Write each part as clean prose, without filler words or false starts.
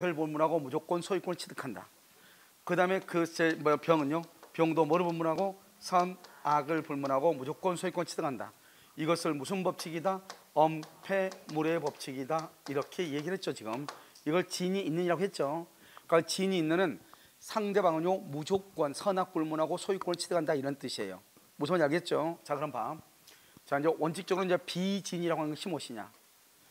악을 본문하고 무조건 소유권을 취득한다. 그 다음에 병은요, 병도 뭐를 본문하고 선악을 불문하고 무조건 소유권 취득한다. 이것을 무슨 법칙이다? 엄폐물의 법칙이다. 이렇게 얘기를 했죠. 지금 이걸 진이 있느냐고 했죠. 그러니까 진이 있는은 상대방은요 무조건 선악 불문하고 소유권을 취득한다 이런 뜻이에요. 무슨 말인지 알겠죠? 자, 그럼 봐. 자, 이제 원칙적으로 이제 비진이라고 하는 것이 무엇이냐?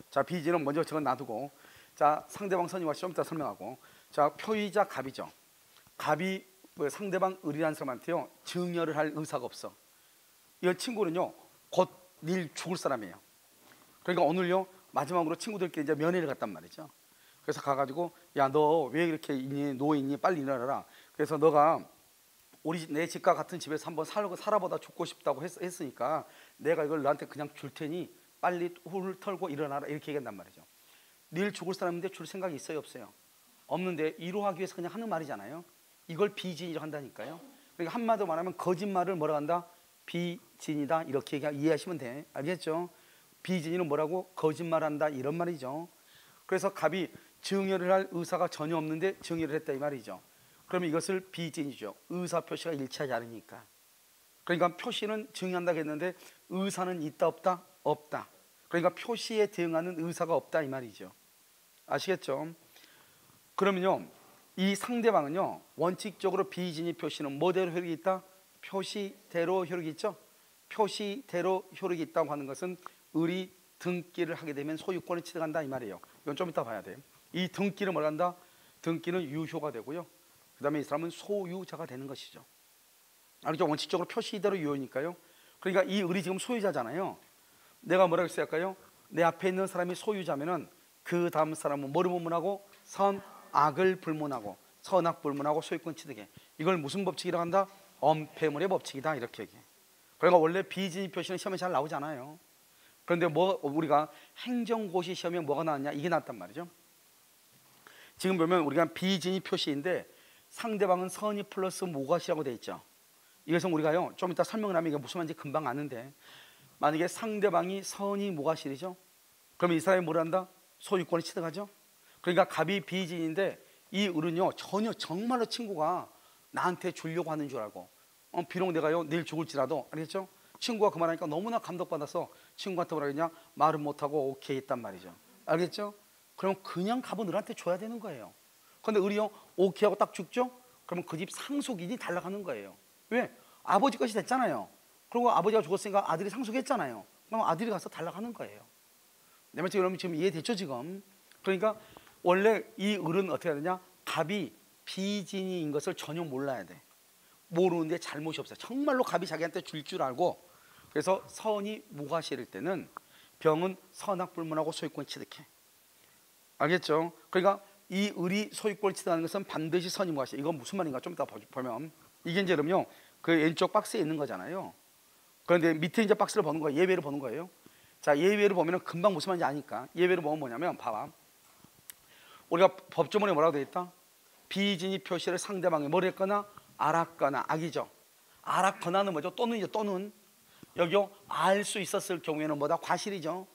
자, 비진은 먼저 저건 놔두고, 자, 상대방 선의와 좀 이따 설명하고, 자, 표의자 갑이죠. 갑이 상대방 을이라는 사람한테요 증여를 할 의사가 없어. 이 친구는요 곧 내일 죽을 사람이에요. 그러니까 오늘요 마지막으로 친구들끼리 이제 면회를 갔단 말이죠. 그래서 가가지고, 야, 너 왜 이렇게 있니? 누워 있니? 빨리 일어나라. 그래서 너가 내 집과 같은 집에서 한번 살아보다 죽고 싶다고 했으니까 내가 이걸 너한테 그냥 줄 테니 빨리 훌 털고 일어나라, 이렇게 얘기한단 말이죠. 내일 죽을 사람인데 줄 생각이 있어요, 없어요? 없는데 위로하기 위해서 그냥 하는 말이잖아요. 이걸 비진이라고 한다니까요. 그러니까 한마디로 말하면 거짓말을 뭐라 한다? 비진이다, 이렇게 이해하시면 돼. 알겠죠? 비진이는 뭐라고? 거짓말한다, 이런 말이죠. 그래서 갑이 증여를 할 의사가 전혀 없는데 증여를 했다, 이 말이죠. 그러면 이것을 비진이죠. 의사 표시가 일치하지 않으니까. 그러니까 표시는 증여한다고 했는데 의사는 있다 없다? 없다. 그러니까 표시에 대응하는 의사가 없다, 이 말이죠. 아시겠죠? 그러면요 이 상대방은요 원칙적으로 비진이 표시는 뭐대로 효력이 있다? 표시대로 효력이 있죠. 표시대로 효력이 있다고 하는 것은 을이 등기를 하게 되면 소유권을 취득한다, 이 말이에요. 이건 좀 이따 봐야 돼. 이 등기를 뭐라 한다? 등기는 유효가 되고요, 그 다음에 이 사람은 소유자가 되는 것이죠. 알겠죠? 원칙적으로 표시대로 유효니까요. 그러니까 이 을이 지금 소유자잖아요. 내가 뭐라고 했을까요? 내 앞에 있는 사람이 소유자면은 그 다음 사람은 뭐를 불문하고? 선악을 불문하고 선악 불문하고 소유권 취득해. 이걸 무슨 법칙이라고 한다? 엄폐물의 법칙이다, 이렇게 얘기해. 그러니까 원래 비진이 표시는 시험에 잘 나오지 않아요. 그런데 우리가 행정고시 시험에 뭐가 나왔냐? 이게 나왔단 말이죠. 지금 보면 우리가 비진이 표시인데 상대방은 선이 플러스 무과시라고 돼 있죠. 이것은 우리가요 좀 이따 설명을 하면 이게 무슨 말인지 금방 아는데, 만약에 상대방이 선이 무과실이죠. 그러면 이 사람이 뭘 한다? 소유권을 취득하죠. 그러니까 갑이 비진인데 이 을은요 전혀 정말로 친구가 나한테 주려고 하는 줄 알고, 비록 내가요 내일 죽을지라도, 알겠죠? 친구가 그 말하니까 너무나 감동받아서 친구한테 뭐라 그러냐? 말은 못하고 오케이 했단 말이죠. 알겠죠? 그럼 그냥 갑은 을한테 줘야 되는 거예요. 그런데 을이요 오케이 하고 딱 죽죠? 그러면 그 집 상속인이 달라가는 거예요. 왜? 아버지 것이 됐잖아요. 그리고 아버지가 죽었으니까 아들이 상속했잖아요. 그럼 아들이 가서 달라가는 거예요. 내 말씀 여러분 지금 이해됐죠 지금? 그러니까 원래 이 을은 어떻게 해야 되냐? 갑이 비진이인 것을 전혀 몰라야 돼. 모르는데 잘못이 없어요. 정말로 갑이 자기한테 줄 줄 알고, 그래서 선이 무과실일 때는 병은 선악 불문하고 소유권 취득해. 알겠죠? 그러니까 이 을이 소유권을 취득하는 것은 반드시 선이 무과실. 이건 무슨 말인가 좀 이따 보면, 이게 이제 그럼요 그 왼쪽 박스에 있는 거잖아요. 그런데 밑에 이제 박스를 보는 거예요. 예외를 보는 거예요. 자, 예외를 보면은 금방 무슨 말인지 아니까. 예외를 보면 뭐냐면, 봐봐. 우리가 법조문에 뭐라고 되어 있다? 비진이 표시를 상대방이 뭘 했거나 알았거나, 악이죠. 알았거나는 뭐죠? 또는이죠. 또는 여기요 알 수 있었을 경우에는 뭐다? 과실이죠.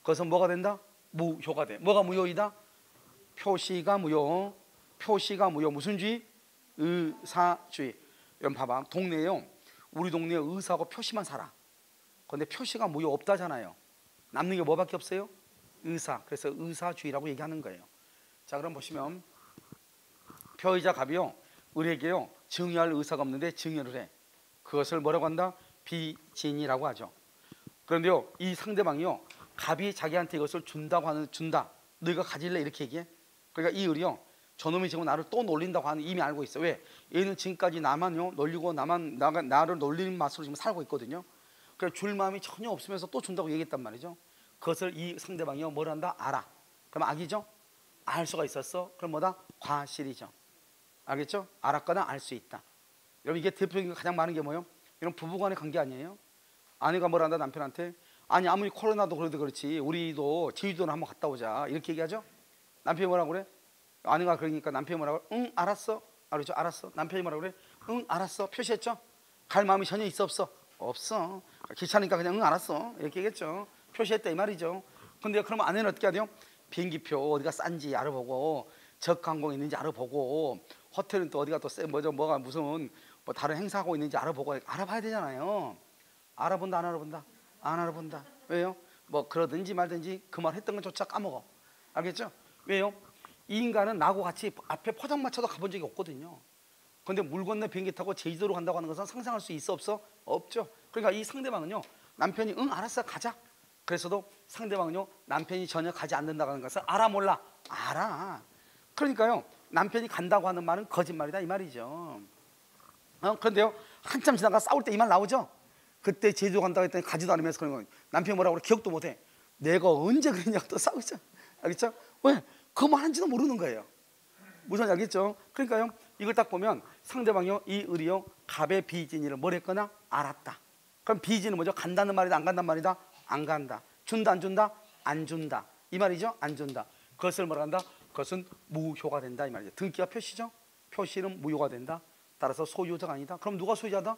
그것은 뭐가 된다? 무효가 돼. 뭐가 무효이다? 표시가 무효. 표시가 무효. 무슨 주의? 의사주의. 여러분 봐봐. 동네에요 우리 동네에 의사하고 표시만 살아. 그런데 표시가 무효 없다잖아요. 남는 게 뭐밖에 없어요? 의사. 그래서 의사주의라고 얘기하는 거예요. 자, 그럼 보시면 표의자 갑이요 을에게요 증여할 의사가 없는데 증여를 해. 그것을 뭐라고 한다? 비진이라고 하죠. 그런데요 이 상대방이요 갑이 자기한테 이것을 준다. 너희가 가질래? 이렇게 얘기해. 그러니까 이 을이요 저놈이 지금 나를 또 놀린다고 하는 이미 알고 있어. 왜? 얘는 지금까지 나만요 놀리고 나를 놀리는 맛으로 지금 살고 있거든요. 그러니까 줄 마음이 전혀 없으면서 또 준다고 얘기했단 말이죠. 그것을 이 상대방이요 뭘 한다? 알아. 그럼 악이죠? 알 수가 있었어. 그럼 뭐다? 과실이죠. 알겠죠? 알았거나 알 수 있다. 여러분 이게 대표적인 가장 많은 게 뭐예요? 이런 부부간의 관계 아니에요? 아내가 뭘 한다? 남편한테, 아니 아무리 코로나도 그래도 그렇지 우리도 제주도는 한번 갔다 오자, 이렇게 얘기하죠? 남편이 뭐라고 그래? 아내가 그러니까 남편이 뭐라고 그래? 응 알았어. 알았죠? 알았어. 남편이 뭐라고 그래? 응 알았어. 표시했죠? 갈 마음이 전혀 있어 없어? 없어. 귀찮으니까 그냥 응 알았어, 이렇게 얘기했죠. 표시했다 이 말이죠. 근데 그러면 아내는 어떻게 해야 돼요? 비행기표 어디가 싼지 알아보고 적항공 있는지 알아보고, 호텔은 또 어디가 또 뭐가 무슨 뭐 다른 행사하고 있는지 알아보고 알아봐야 되잖아요. 알아본다 안 알아본다? 안 알아본다. 왜요? 뭐 그러든지 말든지 그 말 했던 것조차 까먹어. 알겠죠? 왜요? 이 인간은 나하고 같이 앞에 포장마차도 가본 적이 없거든요. 그런데 물 건너 비행기 타고 제주도로 간다고 하는 것은 상상할 수 있어 없어? 없죠. 그러니까 이 상대방은요, 남편이 응 알았어 가자 그래서도 상대방은요, 남편이 전혀 가지 않는다고 하는 것을 알아 몰라? 알아. 그러니까요, 남편이 간다고 하는 말은 거짓말이다 이 말이죠. 그런데요, 한참 지나가 싸울 때 이 말 나오죠. 그때 제주도 간다고 했더니 가지도 않으면서 그런 거, 남편이 뭐라고 그래 기억도 못해. 내가 언제 그랬냐고 또 싸우죠. 알겠죠? 왜? 그 말 한지도 모르는 거예요. 무슨 알겠죠? 그러니까요, 이걸 딱 보면 상대방이요, 이 을이요, 갑의 비진이를 뭘 했거나 알았다. 그럼 비진은 뭐죠? 간다는 말이다 안 간다는 말이다? 안 간다. 준다 안 준다? 안 준다. 이 말이죠? 안 준다. 그것을 뭐라 한다? 그것은 무효가 된다 이 말이죠. 등기가 표시죠? 표시는 무효가 된다. 따라서 소유자가 아니다. 그럼 누가 소유자다?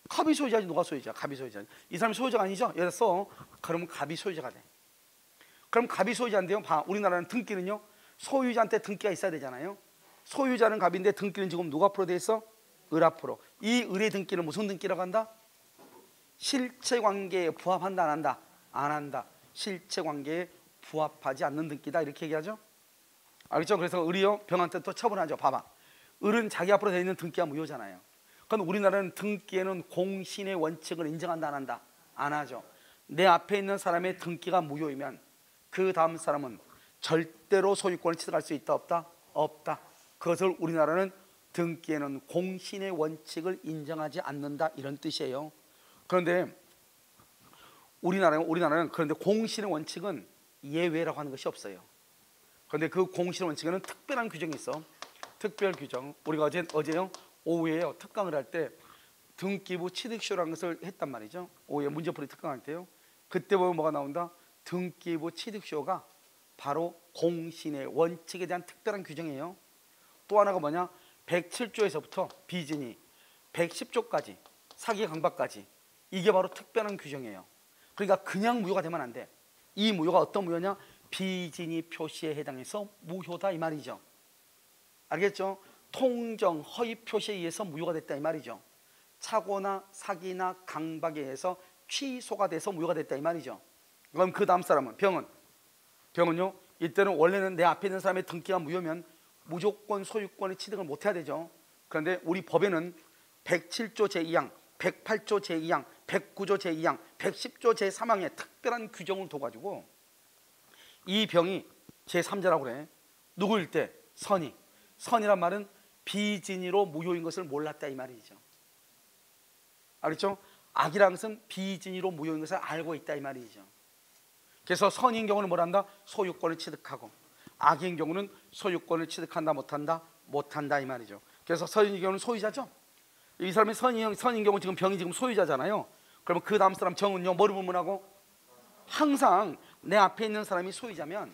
갑이 소유자지. 누가 소유자? 갑이 소유자지. 이 사람이 소유자가 아니죠? 그래서 그러면 갑이 소유자가 돼. 그럼 갑이 소유자인데요, 봐, 우리나라는 등기는요, 소유자한테 등기가 있어야 되잖아요. 소유자는 갑인데 등기는 지금 누가 앞으로 돼 있어? 을 앞으로. 이 을의 등기는 무슨 등기라고 한다? 실체관계에 부합한다 안 한다? 안 한다. 실체관계에 부합하지 않는 등기다 이렇게 얘기하죠. 알겠죠? 그래서 을이요, 병한테 또 처분하죠. 봐봐, 을은 자기 앞으로 되어 있는 등기가 무효잖아요. 그럼 우리나라는 등기에는 공신의 원칙을 인정한다 안 한다? 안 하죠. 내 앞에 있는 사람의 등기가 무효이면 그 다음 사람은 절대로 소유권을 취득할 수 있다 없다? 없다. 그것을 우리나라는 등기에는 공신의 원칙을 인정하지 않는다 이런 뜻이에요. 그런데 우리나라는 그런데 공신의 원칙은 예외라고 하는 것이 없어요. 그런데 그 공신의 원칙에는 특별한 규정이 있어. 특별 규정. 우리가 어제요 오후에요 특강을 할 때 등기부 취득쇼라는 것을 했단 말이죠. 오후에 문제풀이 특강할 때요. 그때 보면 뭐가 나온다? 등기부 취득쇼가 바로 공신의 원칙에 대한 특별한 규정이에요. 또 하나가 뭐냐? 107조에서부터 비진이 110조까지 사기 강박까지 이게 바로 특별한 규정이에요. 그러니까 그냥 무효가 되면 안 돼. 이 무효가 어떤 무효냐? 비진이 표시에 해당해서 무효다 이 말이죠. 알겠죠? 통정 허위 표시에 의해서 무효가 됐다 이 말이죠. 착오나 사기나 강박에 의해서 취소가 돼서 무효가 됐다 이 말이죠. 그럼 그 다음 사람은 병은요, 이때는 원래는 내 앞에 있는 사람의 등기가 무효면 무조건 소유권의 취득을 못 해야 되죠. 그런데 우리 법에는 107조 제2항, 108조 제2항, 109조 제2항, 110조 제3항에 특별한 규정을 둬가지고 이 병이 제3자라고 그래. 누구일 때? 선이. 선이란 말은 비진이로 무효인 것을 몰랐다 이 말이죠. 알겠죠? 악이라는 것은 비진이로 무효인 것을 알고 있다 이 말이죠. 그래서 선인 경우는 뭘 한다? 소유권을 취득하고, 악인 경우는 소유권을 취득한다 못한다? 못한다 이 말이죠. 그래서 선인 경우는 소유자죠. 이 사람이 선인 경우 지금 병이 지금 소유자잖아요. 그러면 그 다음 사람 정은요 뭐를 불문하고? 항상 내 앞에 있는 사람이 소유자면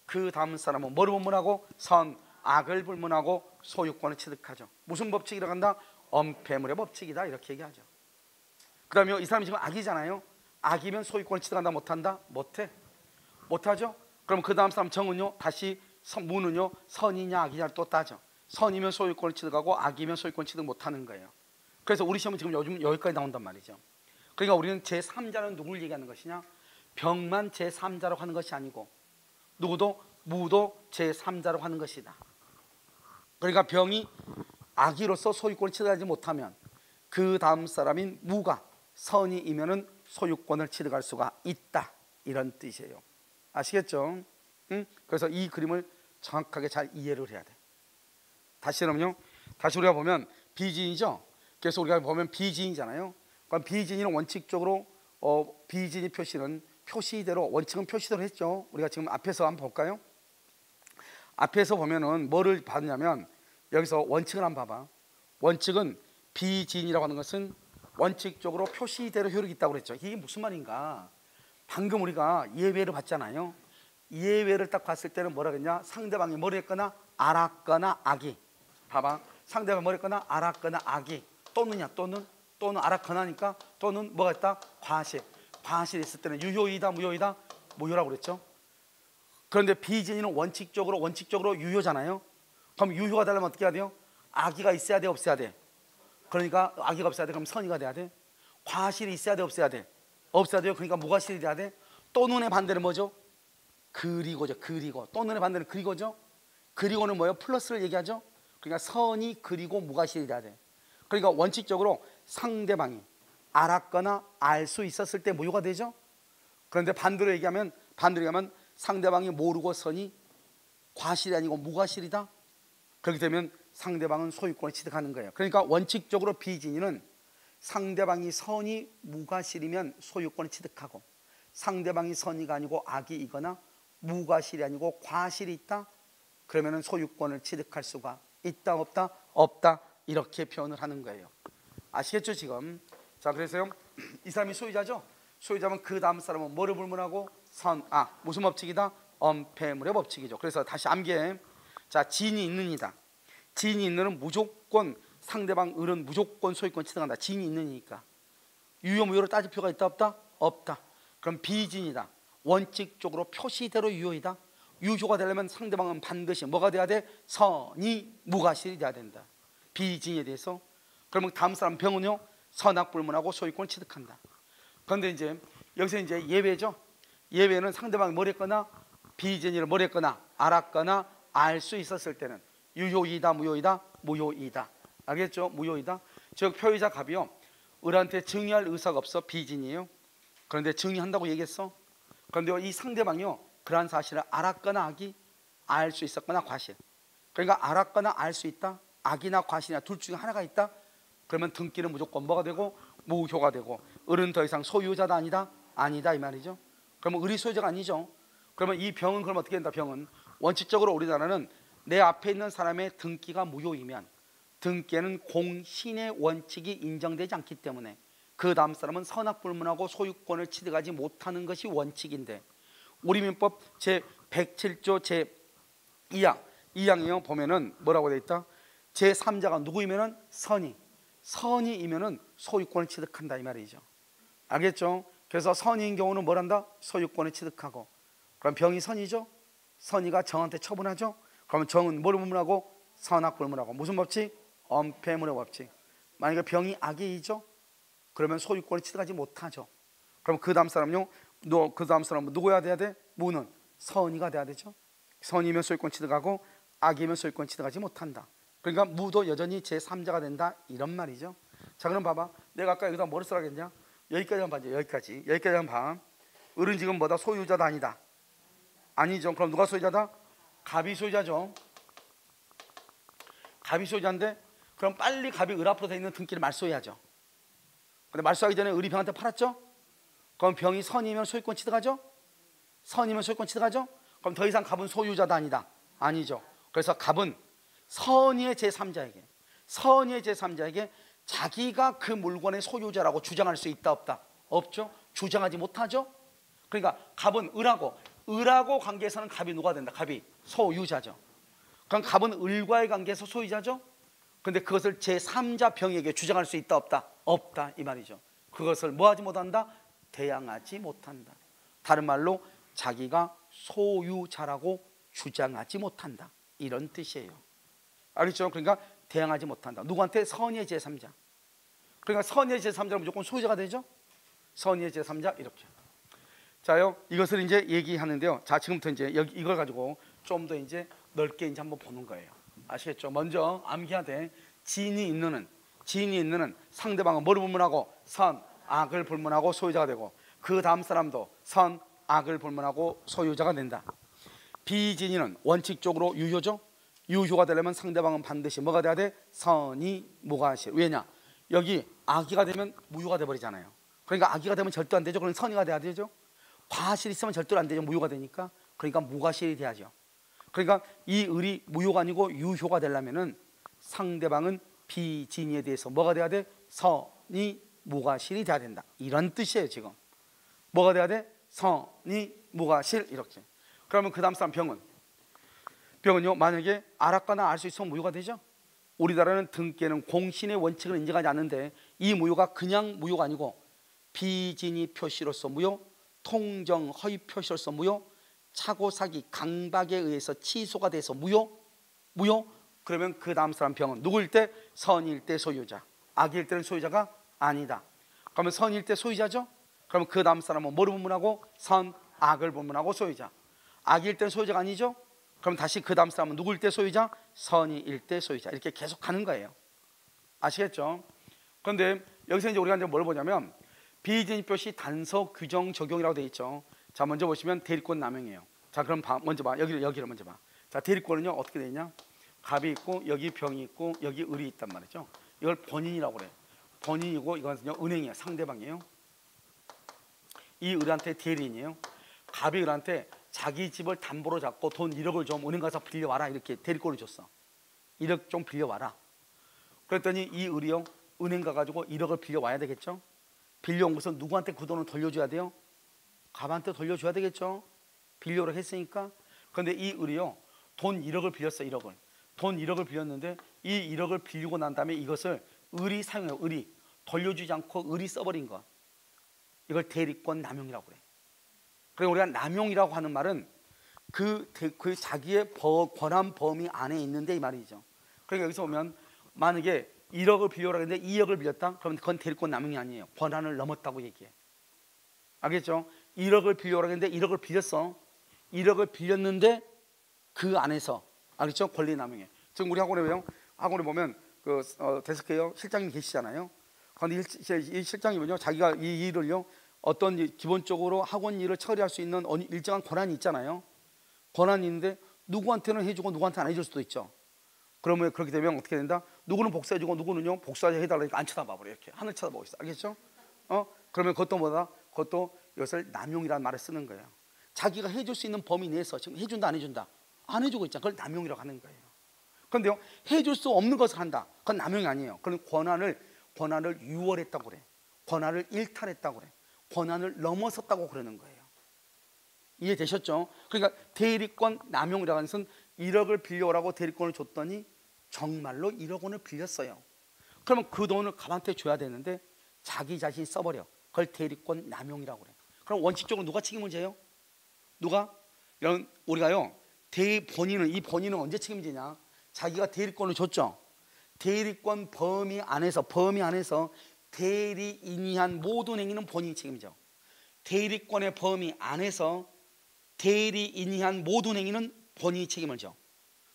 그 다음 사람은 뭐를 불문하고? 선, 악을 불문하고 소유권을 취득하죠. 무슨 법칙이라고 한다? 엄폐물의 법칙이다 이렇게 얘기하죠. 그 다음에 이 사람이 지금 악이잖아요. 악이면 소유권을 취득한다 못한다? 못하죠. 그럼 그 다음 사람 정은요 다시 무는요 선이냐 악이냐 또 따져. 선이면 소유권을 취득하고 악이면 소유권 취득 못하는 거예요. 그래서 우리 시험은 지금 요즘 여기까지 나온단 말이죠. 그러니까 우리는 제3자는 누굴 얘기하는 것이냐? 병만 제3자라고 하는 것이 아니고 누구도 무도 제3자라고 하는 것이다. 그러니까 병이 악이로서 소유권을 취득하지 못하면 그 다음 사람인 무가 선이이면은 소유권을 취득할 수가 있다 이런 뜻이에요. 아시겠죠? 응? 그래서 이 그림을 정확하게 잘 이해를 해야 돼. 다시 우리가 보면 비진이죠. 그래서 우리가 보면 비진이잖아요. 그럼 비진이는 원칙적으로 비진이 표시는 표시대로 원칙은 표시대로 했죠. 우리가 지금 앞에서 한번 볼까요? 앞에서 보면은 뭐를 봤냐면 여기서 원칙을 한번 봐봐. 원칙은 비진이라고 하는 것은 원칙적으로 표시대로 효력이 있다고 그랬죠. 이게 무슨 말인가? 방금 우리가 예외를 봤잖아요. 예외를 딱 봤을 때는 뭐라 그랬냐? 상대방이 뭐를 했거나 알았거나 악이. 봐봐. 상대방이 뭐를 했거나 알았거나 악이. 또는이야. 또는 알았거나니까 또는 뭐가 있다? 과실. 과실이 있을 때는 유효이다 무효이다? 무효라고 그랬죠. 그런데 비진이는 원칙적으로 유효잖아요. 그럼 유효가 되려면 어떻게 해야 돼요? 악의가 있어야 돼, 없어야 돼? 그러니까 악의가 없어야 돼. 그럼 선의가 돼야 돼. 과실이 있어야 돼, 없어야 돼? 없어야 돼요. 그러니까 무과실이 돼야 돼. 또는의 반대는 뭐죠? 그리고죠. 그리고. 또는의 반대는 그리고죠. 그리고는 뭐예요? 플러스를 얘기하죠. 그러니까 선이 그리고 무과실이 돼야 돼. 그러니까 원칙적으로 상대방이 알았거나 알 수 있었을 때 무효가 되죠. 그런데 반대로 얘기하면 상대방이 모르고 선이 과실이 아니고 무과실이다. 그렇게 되면 상대방은 소유권을 취득하는 거예요. 그러니까 원칙적으로 비진이는 상대방이 선이 무과실이면 소유권을 취득하고, 상대방이 선의가 아니고 악의이거나 무과실이 아니고 과실이 있다, 그러면 소유권을 취득할 수가 있다, 없다? 없다. 이렇게 표현을 하는 거예요. 아시겠죠 지금? 자, 그래서요, 이 사람이 소유자죠. 소유자면 그 다음 사람은 뭐를 불문하고? 무슨 법칙이다? 엄폐물의 법칙이죠. 그래서 다시 암기해. 자, 지인이 있는이다. 지인이 있는은 무조건 상대방 을은 무조건 소유권 취득한다. 지인이 있는이니까. 유효 무효로 따질 필요가 있다, 없다? 없다. 그럼 비진이다. 원칙적으로 표시대로 유효이다. 유효가 되려면 상대방은 반드시 뭐가 돼야 돼? 선이 무과실이 돼야 된다. 비진에 대해서. 그러면 다음 사람 병은요, 선악불문하고 소유권을 취득한다. 그런데 이제 여기서 이제 예외죠. 예외는 상대방이 뭘 했거나 비진이를 뭘 했거나 알았거나 알 수 있었을 때는 유효이다, 무효이다? 무효이다. 알겠죠? 무효이다. 즉 표의자 갑이요, 을한테 증의할 의사가 없어. 비진이에요. 그런데 증의한다고 얘기했어. 그런데 이 상대방이요, 그러한 사실을 알았거나 악이, 알 수 있었거나 과실. 그러니까 알았거나 알 수 있다, 악이나 과실이나 둘 중에 하나가 있다. 그러면 등기는 무조건 뭐가 되고? 무효가 되고, 을은 더 이상 소유자다, 아니다? 아니다, 이 말이죠. 그러면 을이 소유자가 아니죠. 그러면 이 병은 그럼 어떻게 된다? 병은 원칙적으로 우리나라는 내 앞에 있는 사람의 등기가 무효이면 등기에는 공신의 원칙이 인정되지 않기 때문에 그 다음 사람은 선악불문하고 소유권을 취득하지 못하는 것이 원칙인데, 우리 민법 제107조 제2항 보면은 뭐라고 돼 있다? 제3자가 누구이면은 선이이면은 소유권을 취득한다, 이 말이죠. 알겠죠? 그래서 선의인 경우는 뭘 한다? 소유권을 취득하고. 그럼 병이 선이죠. 선의가 정한테 처분하죠. 그러면 정은 뭘 불문하고? 선악불문하고. 무슨 법칙? 엄폐물의 법칙. 만약에 병이 악의이죠, 그러면 소유권을 취득하지 못하죠. 그럼 그 다음 사람은요, 그 다음 사람은 누구야 돼야 돼? 무는 선의가 돼야 되죠. 선이면 소유권 취득하고 악이면 소유권 취득하지 못한다. 그러니까 무도 여전히 제3자가 된다, 이런 말이죠. 자, 그럼 봐봐. 내가 아까 여기다 뭐를 쓰라겠냐? 여기까지만 봐줘. 여기까지만 봐. 을은 지금 뭐다? 소유자다, 아니다? 아니죠. 그럼 누가 소유자다? 갑이 소유자죠. 갑이 소유자인데, 그럼 빨리 갑이 을 앞으로 돼 있는 등기를 말소해야죠. 근데 말소하기 전에 을이 병한테 팔았죠? 그럼 병이 선이면 소유권 취득하죠? 선이면 소유권 취득하죠? 그럼 더 이상 갑은 소유자다, 아니다? 아니죠. 그래서 갑은 선의의 제3자에게 자기가 그 물건의 소유자라고 주장할 수 있다, 없다? 없죠. 주장하지 못하죠. 그러니까 갑은 을하고 관계에서는 갑이 누가 된다? 갑이 소유자죠. 그럼 갑은 을과의 관계에서 소유자죠. 근데 그것을 제3자 병에게 주장할 수 있다, 없다? 없다, 이 말이죠. 그것을 뭐하지 못한다? 대항하지 못한다. 다른 말로 자기가 소유자라고 주장하지 못한다, 이런 뜻이에요. 알겠죠? 그러니까 대항하지 못한다. 누구한테? 선의의 제3자. 그러니까 선의의 제3자는 무조건 소유자가 되죠. 선의의 제3자, 이렇게. 자요, 이것을 이제 얘기하는데요. 자, 지금부터 이제 이걸 가지고 좀 더 이제 넓게 이제 한번 보는 거예요. 아시겠죠? 먼저 암기하되, 지인이 있는 상대방은 뭐를 불문하고? 선, 악을 불문하고 소유자가 되고, 그 다음 사람도 선, 악을 불문하고 소유자가 된다. 비진이는 원칙적으로 유효죠. 유효가 되려면 상대방은 반드시 뭐가 돼야 돼? 선이 무과실. 왜냐? 여기 악의가 되면 무효가 돼버리잖아요. 그러니까 악의가 되면 절대 안 되죠. 그럼 선의가 돼야 되죠. 과실이 있으면 절대로 안 되죠. 무효가 되니까. 그러니까 무과실이 돼야죠. 그러니까 이 을이 무효가 아니고 유효가 되려면은 상대방은 비진이에 대해서 뭐가 돼야 돼? 선이 무과실이 돼야 된다, 이런 뜻이에요. 지금 뭐가 돼야 돼? 선이 무과실, 이렇게. 그러면 그 다음 사람 병은요, 만약에 알았거나 알 수 있으면 무효가 되죠. 우리나라는 등기에는 공신의 원칙을 인정하지 않는데, 이 무효가 그냥 무효가 아니고 비진이 표시로서 무효, 통정 허위 표시로서 무효, 차고 사기 강박에 의해서 취소가 돼서 무효? 그러면 그 다음 사람 병은 누구일 때? 선일 때 소유자. 악일 때는 소유자가 아니다. 그러면 선일 때 소유자죠? 그러면 그 다음 사람은 뭐를 분문하고? 선, 악을 분문하고 소유자. 악일 때는 소유자가 아니죠? 그럼 다시 그 다음 사람은 누구일 때 소유자? 선일 때 소유자. 이렇게 계속 가는 거예요. 아시겠죠? 그런데 여기서 이제 우리가 이제 뭘 보냐면 비진표시 단서 규정 적용이라고 되어 있죠. 자, 먼저 보시면 대리권 남용이에요. 자, 그럼 먼저 봐. 여기를 먼저 봐. 자, 대리권은요 어떻게 되어 있냐? 갑이 있고 여기 병이 있고 여기 을이 있단 말이죠. 이걸 본인이라고 그래. 본인이고 이것은요 은행이에요. 상대방이에요. 이 을한테 대리인이에요. 갑이 을한테 자기 집을 담보로 잡고 돈 1억을 좀 은행 가서 빌려와라 이렇게 대리권을 줬어. 1억 좀 빌려와라. 그랬더니 이 을이요 은행 가가지고 1억을 빌려와야 되겠죠. 빌려온 것은 누구한테 그 돈을 돌려줘야 돼요? 갑한테 돌려줘야 되겠죠. 빌려로 했으니까. 그런데 이 을이요 돈 1억을 빌렸어. 1억을 돈 1억을 빌렸는데 이 1억을 빌리고 난 다음에 이것을 을이 사용해요. 을이 돌려주지 않고 을이 써버린 것, 이걸 대리권 남용이라고 그래. 그래서 우리가 남용이라고 하는 말은 그 자기의 권한 범위 안에 있는데 이 말이죠. 그러니까 여기서 보면 만약에 1억을 빌려라 했는데 2억을 빌렸다? 그러면 그건 대리권 남용이 아니에요. 권한을 넘었다고 얘기해. 알겠죠? 1억을 빌려라 했는데 1억을 빌렸어. 1억을 빌렸는데 그 안에서, 알겠죠? 권리 남용이에요. 지금 우리 학원에 보면 그 데스크에요 실장님 계시잖아요. 그런데 이 실장님은요 자기가 이 일을요 어떤 기본적으로 학원 일을 처리할 수 있는 일정한 권한이 있잖아요. 권한이 있는데 누구한테는 해주고 누구한테는 안 해줄 수도 있죠. 그러면 그렇게 되면 어떻게 된다? 누구는 복수해주고 누구는요 복수하지 해달라니까 안 쳐다봐버려. 이렇게 하늘 쳐다보고 있어. 알겠죠? 그러면 그것도 뭐다? 그것도 이것을 남용이라는 말을 쓰는 거예요. 자기가 해줄 수 있는 범위 내에서 지금 해준다 안 해준다? 안 해주고 있잖아. 그걸 남용이라고 하는 거예요. 그런데요 해줄 수 없는 것을 한다. 그건 남용이 아니에요. 그건 권한을 유월했다고 그래. 권한을 일탈했다고 그래. 권한을 넘어섰다고 그러는 거예요. 이해되셨죠? 그러니까 대리권 남용이라고 하는 것은 1억을 빌려오라고 대리권을 줬더니 정말로 1억 원을 빌렸어요. 그러면 그 돈을 갑한테 줘야 되는데 자기 자신이 써버려. 그걸 대리권 남용이라고 그래. 그럼 원칙적으로 누가 책임을 져요? 누가? 우리가요 이 본인은 언제 책임지냐? 자기가 대리권을 줬죠. 대리권 범위 안에서 대리인이 한 모든 행위는 본인이 책임져. 대리권의 범위 안에서 대리인이 한 모든 행위는 본인이 책임을 져.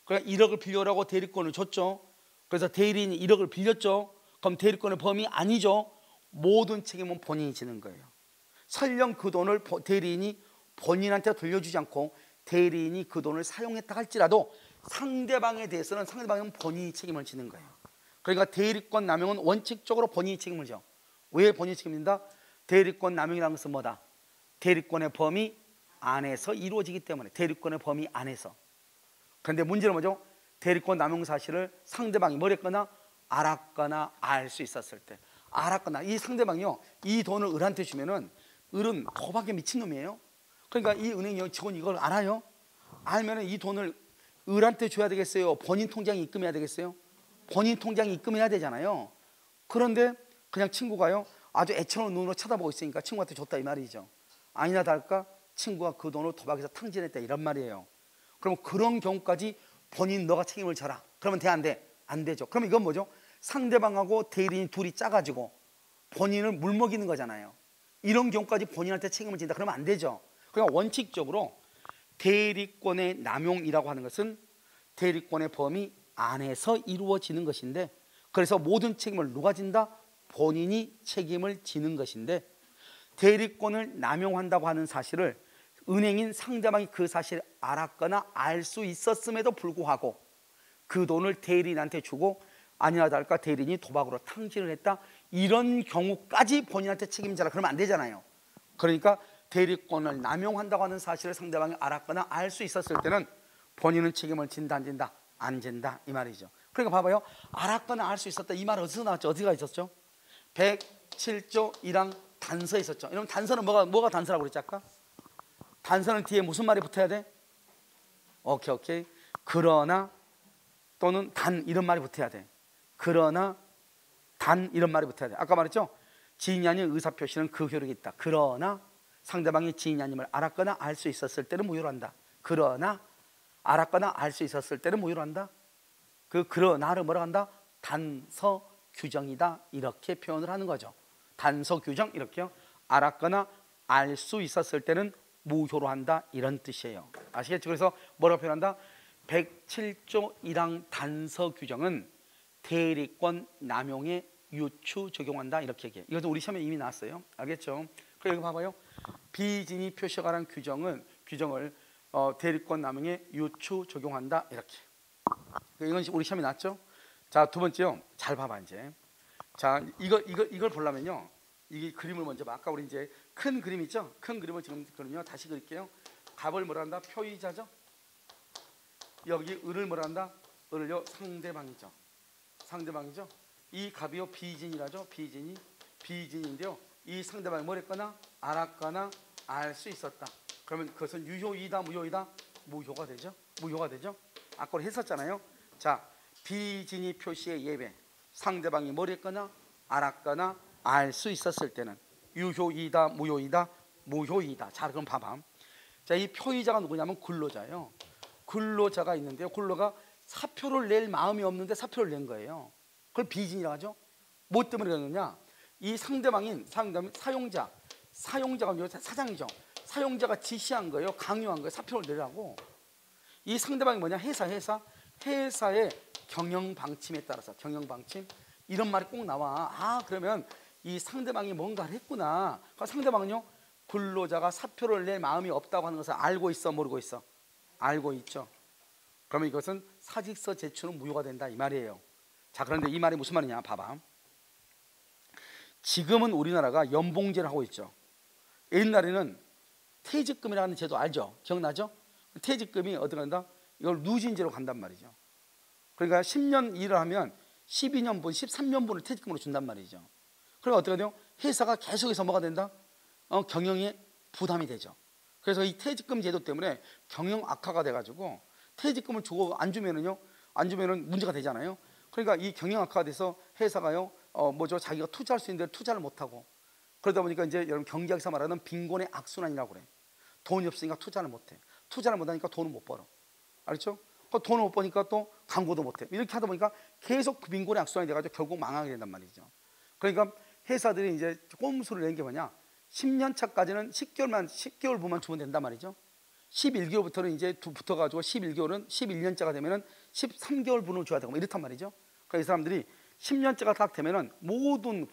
그러니까 1억을 빌려라고 대리권을 줬죠. 그래서 대리인이 1억을 빌렸죠. 그럼 대리권의 범위 아니죠. 모든 책임은 본인이 지는 거예요. 설령 그 돈을 대리인이 본인한테 돌려주지 않고 대리인이 그 돈을 사용했다 할지라도 상대방에 대해서는 상대방은 본인이 책임을 지는 거예요. 그러니까 대리권 남용은 원칙적으로 본인이 책임을 져. 왜 본인이 책임진다? 대리권 남용이라는 것은 뭐다? 대리권의 범위 안에서 이루어지기 때문에. 대리권의 범위 안에서. 그런데 문제는 뭐죠? 대리권 남용 사실을 상대방이 뭐랬거나 알았거나 알 수 있었을 때. 알았거나 이 상대방이요 이 돈을 을한테 주면은 을은 도박에 미친놈이에요. 그러니까 이 은행 직원이 이걸 알아요. 알면은 이 돈을 을한테 줘야 되겠어요? 본인 통장에 입금해야 되겠어요? 본인 통장에 입금해야 되잖아요. 그런데 그냥 친구가요 아주 애처로운 눈으로 쳐다보고 있으니까 친구한테 줬다 이 말이죠. 아니나 다를까 친구가 그 돈을 도박에서 탕진했다 이런 말이에요. 그럼 그런 경우까지 본인 너가 책임을 져라. 그러면 돼 안 돼? 안 되죠. 그럼 이건 뭐죠? 상대방하고 대리인 둘이 짜가지고 본인을 물먹이는 거잖아요. 이런 경우까지 본인한테 책임을 진다. 그러면 안 되죠. 그러니까 원칙적으로 대리권의 남용이라고 하는 것은 대리권의 범위 안에서 이루어지는 것인데, 그래서 모든 책임을 누가 진다? 본인이 책임을 지는 것인데, 대리권을 남용한다고 하는 사실을 은행인 상대방이 그 사실을 알았거나 알 수 있었음에도 불구하고 그 돈을 대리인한테 주고 아니나 다를까 대리인이 도박으로 탕진을 했다, 이런 경우까지 본인한테 책임져라. 그러면 안 되잖아요. 그러니까 대리권을 남용한다고 하는 사실을 상대방이 알았거나 알 수 있었을 때는 본인은 책임을 진다 안 진다? 안 진다 이 말이죠. 그러니까 봐봐요. 알았거나 알 수 있었다 이 말 어디서 나왔죠? 어디가 있었죠? 107조 1항 단서에 있었죠. 이러면 단서는 뭐가 단서라고 그랬지 아까? 단서는 뒤에 무슨 말이 붙어야 돼? 오케이. 그러나 또는 단 이런 말이 붙어야 돼. 그러나 단 이런 말이 붙어야 돼. 아까 말했죠? 지인이 아닌 의사표시는 그 효력이 있다. 그러나 상대방이 지인이 아님을 알았거나 알 수 있었을 때는 무효로 한다. 그러나 알았거나 알 수 있었을 때는 무효로 한다. 그러나를 뭐라 한다? 단서 규정이다. 이렇게 표현을 하는 거죠. 단서 규정 이렇게요. 알았거나 알 수 있었을 때는 무효로 한다. 이런 뜻이에요. 아시겠죠? 그래서 뭐라고 표현한다? 107조 1항 단서 규정은 대리권 남용에 유추 적용한다. 이렇게 얘기해요. 이것도 우리 시험에 이미 나왔어요. 알겠죠? 그리고 여기 봐봐요. 비진이 표시에 관한 규정을 대리권 남용에 유추 적용한다. 이렇게. 이건 우리 시험에 나왔죠? 자, 두 번째요. 잘 봐봐 이제. 자, 이걸 보려면요. 이 그림을 먼저 봐. 아까 우리 이제 큰 그림 있죠? 큰 그림을 지금 그럼요. 다시 그릴게요. 갑을 뭐라 한다? 표의자죠. 여기 을을 뭐라 한다? 을을요. 상대방이죠. 상대방이죠. 이 갑이요. 비진이라죠. 비진인데요. 이 상대방이 뭐랬거나 알았거나 알 수 있었다. 그러면 그것은 유효이다, 무효이다? 무효가 되죠. 무효가 되죠. 아까 했었잖아요. 자, 비진이 표시의 예외. 상대방이 뭐랬거나 알았거나 알 수 있었을 때는 유효이다, 무효이다? 무효이다. 자, 그럼 봐봐. 자, 이 표의자가 누구냐면 근로자예요. 근로자가 있는데요. 근로가 사표를 낼 마음이 없는데 사표를 낸 거예요. 그걸 비진이라고 하죠. 뭐 때문에 그러느냐? 이 상대방인 사용자가 사장이죠. 사용자가 지시한 거예요. 강요한 거예요. 사표를 내라고. 이 상대방이 뭐냐? 회사의 경영 방침에 따라서 경영 방침 이런 말이 꼭 나와. 아, 그러면 이 상대방이 뭔가를 했구나. 그러니까 상대방은요. 근로자가 사표를 낼 마음이 없다고 하는 것을 알고 있어, 모르고 있어? 알고 있죠. 그러면 이것은 사직서 제출은 무효가 된다 이 말이에요. 자, 그런데 이 말이 무슨 말이냐? 봐봐. 지금은 우리나라가 연봉제를 하고 있죠. 옛날에는 퇴직금이라는 제도 알죠? 기억나죠? 퇴직금이 어떻게 간다? 이걸 누진제로 간단 말이죠. 그러니까 10년 일을 하면 12년분, 13년분을 퇴직금으로 준단 말이죠. 그러면 어떻게 돼요? 회사가 계속해서 뭐가 된다? 경영에 부담이 되죠. 그래서 이 퇴직금 제도 때문에 경영 악화가 돼가지고 퇴직금을 주고 안 주면은 문제가 되잖아요. 그러니까 이 경영 악화가 돼서 회사가요, 자기가 투자할 수 있는데 투자를 못하고 그러다 보니까 이제 여러분 경제학에서 말하는 빈곤의 악순환이라고 그래. 돈이 없으니까 투자를 못해. 투자를 못하니까 돈을 못 벌어. 알죠? 돈을 못 버니까 또 광고도 못해. 이렇게 하다 보니까 계속 그 빈곤의 악순환이 돼가지고 결국 망하게 된단 말이죠. 그러니까 회사들이 이제 꼼수를 낸 게 뭐냐? 10년 차까지는 10개월분만 주면 된단 말이죠. 11개월부터는 이제 붙어가지고 11년차가 되면은 13개월분을 줘야 되고 이렇단 말이죠. 그러니까 이 사람들이 10년째가 딱 되면은 모든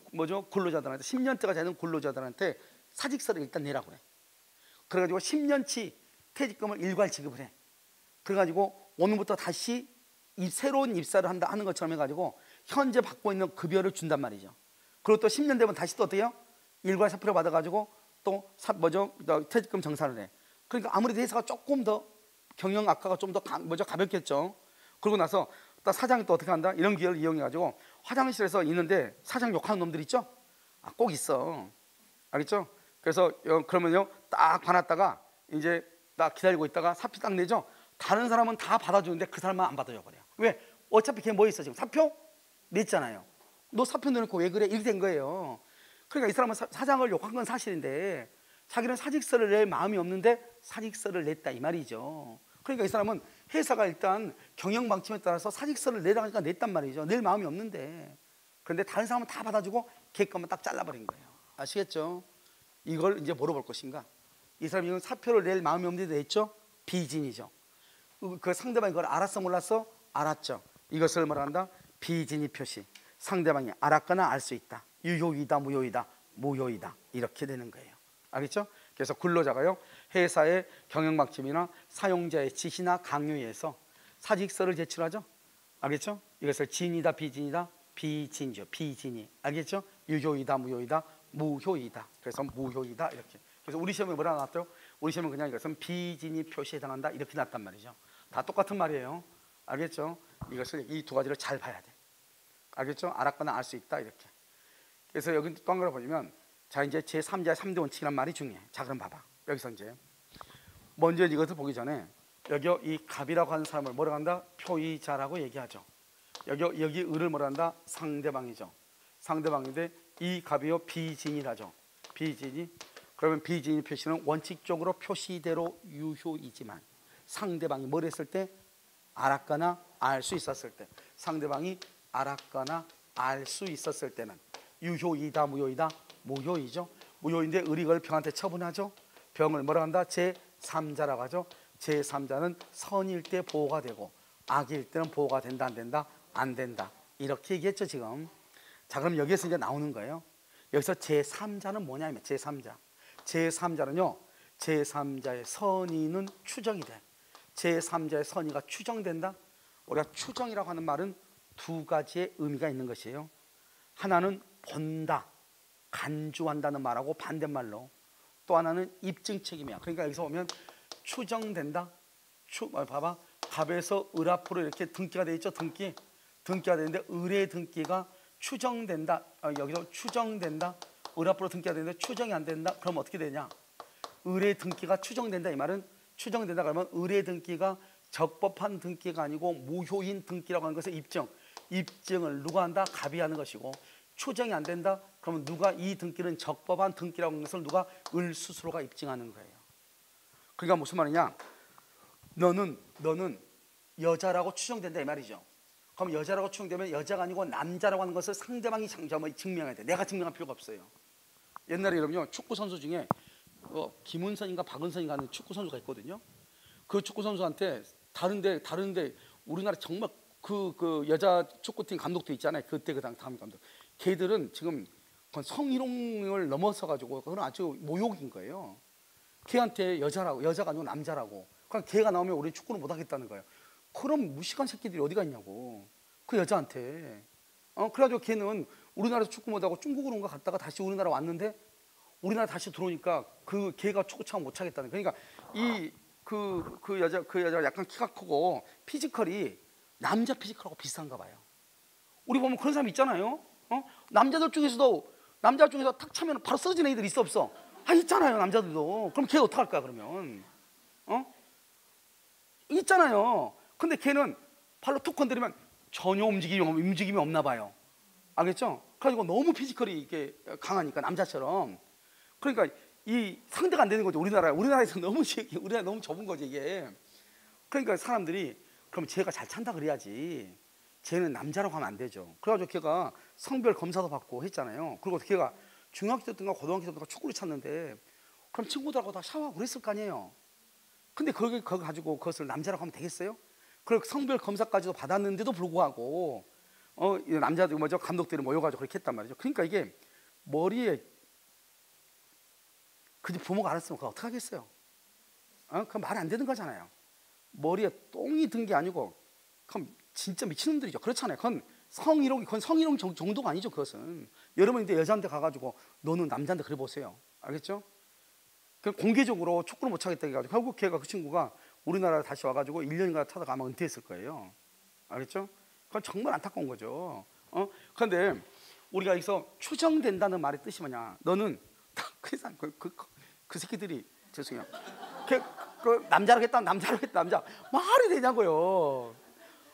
근로자들한테 10년째가 되는 근로자들한테 사직서를 일단 내라고 그래. 그래가지고 10년치 퇴직금을 일괄 지급을 해. 그래가지고 오늘부터 다시 새로운 입사를 한다 하는 것처럼 해가지고 현재 받고 있는 급여를 준단 말이죠. 그리고 또 10년 되면 다시 또 어때요? 일괄 사표를 받아가지고 또 퇴직금 정산을 해. 그러니까 아무래도 회사가 조금 더 경영 악화가 좀 더 가볍겠죠. 그러고 나서 또 사장이 또 어떻게 한다? 이런 기회를 이용해가지고 화장실에서 있는데 사장 욕하는 놈들 있죠? 꼭 있어. 알겠죠? 그래서 그러면요 딱 봐놨다가 이제 딱 기다리고 있다가 사표 딱 내죠. 다른 사람은 다 받아주는데 그 사람만 안 받아줘 버려요. 왜? 어차피 걔 뭐 있어 지금? 사표 냈잖아요. 너 사표 내놓고 왜 그래? 이렇게 된 거예요. 그러니까 이 사람은 사장을 욕한 건 사실인데 자기는 사직서를 낼 마음이 없는데 사직서를 냈다 이 말이죠. 그러니까 이 사람은 회사가 일단 경영 방침에 따라서 사직서를 내라니까 냈단 말이죠. 낼 마음이 없는데. 그런데 다른 사람은 다 받아주고 걔 것만 딱 잘라버린 거예요. 아시겠죠? 이걸 이제 뭐로 볼 것인가? 이 사람이 이건 사표를 낼 마음이 없는데 냈죠? 비진이죠. 그 상대방이 그걸 알았어 몰랐어? 알았죠. 이것을 말한다? 비진이 표시. 상대방이 알았거나 알 수 있다. 유효이다, 무효이다, 무효이다. 이렇게 되는 거예요. 알겠죠? 그래서 근로자가요 회사의 경영방침이나 사용자의 지시나 강요에 의해서 사직서를 제출하죠. 알겠죠? 이것을 진이다, 비진이다, 비진이죠. 비진이. 알겠죠? 유효이다, 무효이다, 무효이다. 그래서 무효이다 이렇게. 그래서 우리 시험에 뭐라 나왔죠? 우리 시험은 그냥 이것은 비진이 표시에 해당한다 이렇게 났단 말이죠. 다 똑같은 말이에요. 알겠죠? 이것을 이 두 가지를 잘 봐야 돼. 알겠죠? 알았거나 알 수 있다 이렇게. 그래서 여기 또 한 걸 보시면 자 이제 제3자의 3대 원칙이란 말이 중요해. 자 그럼 봐봐. 여기서 이제 먼저 이것을 보기 전에 여기 이 갑이라고 하는 사람을 뭐라고 한다? 표의자라고 얘기하죠. 여기 을을 뭐라 한다? 상대방이죠. 상대방인데 이 갑이요 비진이라죠. 비진이. 그러면 비진의 표시는 원칙적으로 표시대로 유효이지만 상대방이 뭘 했을 때 알았거나 알 수 있었을 때, 상대방이 알았거나 알 수 있었을 때는 유효이다 무효이다? 무효이죠. 무효인데 의리걸 병한테 처분하죠. 병을 뭐라 한다? 제3자라고 하죠. 제3자는 선일 때 보호가 되고 악일 때는 보호가 된다 안 된다? 안 된다. 이렇게 얘기했죠 지금. 자, 그럼 여기에서 이제 나오는 거예요. 여기서 제3자는 뭐냐면 제3자는요 제3자의 선의는 추정이 돼. 제3자의 선의가 추정된다. 우리가 추정이라고 하는 말은 두 가지의 의미가 있는 것이에요. 하나는 본다, 간주한다는 말하고 반대말로, 또 하나는 입증 책임이야. 그러니까 여기서 보면 추정된다. 봐봐, 갑에서 을 앞으로 이렇게 등기가 돼 있죠. 등기가 되는데 을의 등기가 추정된다. 여기서 추정된다. 을 앞으로 등기가 되는데 추정이 안 된다. 그럼 어떻게 되냐? 을의 등기가 추정된다. 이 말은 추정된다 그러면 을의 등기가 적법한 등기가 아니고 무효인 등기라고 하는 것을 입증을 누가 한다? 갑이 하는 것이고, 추정이 안 된다 그러면 누가 이 등기는 적법한 등기라고 하는 것을 누가? 을 스스로가 입증하는 거예요. 그러니까 무슨 말이냐? 너는 여자라고 추정된다 이 말이죠. 그럼 여자라고 추정되면 여자가 아니고 남자라고 하는 것을 상대방이 증명해야 돼. 내가 증명할 필요가 없어요. 옛날에 여러분요 축구 선수 중에 김은선인가 박은선인가 하는 축구 선수가 있거든요. 그 축구 선수한테 다른데 우리나라 정말 그 여자 축구팀 감독도 있잖아요. 그때 그 다음 감독. 걔들은 지금 성희롱을 넘어서 가지고 그건 아주 모욕인 거예요. 걔한테 여자가 아니고 남자라고. 그럼 걔가 나오면 우리 축구를 못 하겠다는 거예요. 그럼 무식한 새끼들이 어디가 있냐고. 그 여자한테. 그래가지고 걔는 우리나라에서 축구 못하고 중국으로인가 갔다가 다시 우리나라 왔는데 우리나라 다시 들어오니까 그 걔가 축구 참 못 차겠다는. 그러니까 그 여자가 약간 키가 크고 피지컬이 남자 피지컬하고 비슷한가 봐요. 우리 보면 그런 사람 있잖아요. 남자 중에서 탁 차면 바로 쓰러지는 애들 있어 없어? 있잖아요 남자들도. 그럼 걔 어떡할까 그러면? 있잖아요. 근데 걔는 발로 툭 건드리면 전혀 움직임이 없나 봐요. 알겠죠? 그래가지고 너무 피지컬이 이게 강하니까 남자처럼. 그러니까 이 상대가 안 되는 거죠. 우리나라에서 너무 좁은 거지 이게. 그러니까 사람들이 그럼 쟤가 잘 찬다 그래야지. 쟤는 남자라고 하면 안 되죠. 그래가지고 걔가 성별 검사도 받고 했잖아요. 그리고 걔가 중학교 때든가 고등학교 때든가 축구를 찼는데 그럼 친구들하고 다 샤워하고 그랬을 거 아니에요. 근데 그걸 가지고 그것을 남자라고 하면 되겠어요? 그리고 성별 검사까지도 받았는데도 불구하고 남자들 감독들이 모여가지고 그렇게 했단 말이죠. 그러니까 이게 머리에 그지 부모가 알았으면 그거 어떡하겠어요? 그건 말이 안 되는 거잖아요. 머리에 똥이 든 게 아니고 그럼 진짜 미친놈들이죠. 그렇잖아요. 그건 성희롱 정도가 아니죠. 그것은 여러분이 여자한테 가가지고 너는 남자한테 그래 보세요. 알겠죠? 공개적으로 축구를 못 차겠다 해가지고 결국 걔가 그 친구가 우리나라에 다시 와가지고 1년인가 차다가 아마 은퇴했을 거예요. 알겠죠? 그건 정말 안타까운 거죠. 그런데 우리가 여기서 추정된다는 말의 뜻이 뭐냐? 너는 그 새끼들이 죄송해요. 그 남자로 했다 남자 말이 되냐고요.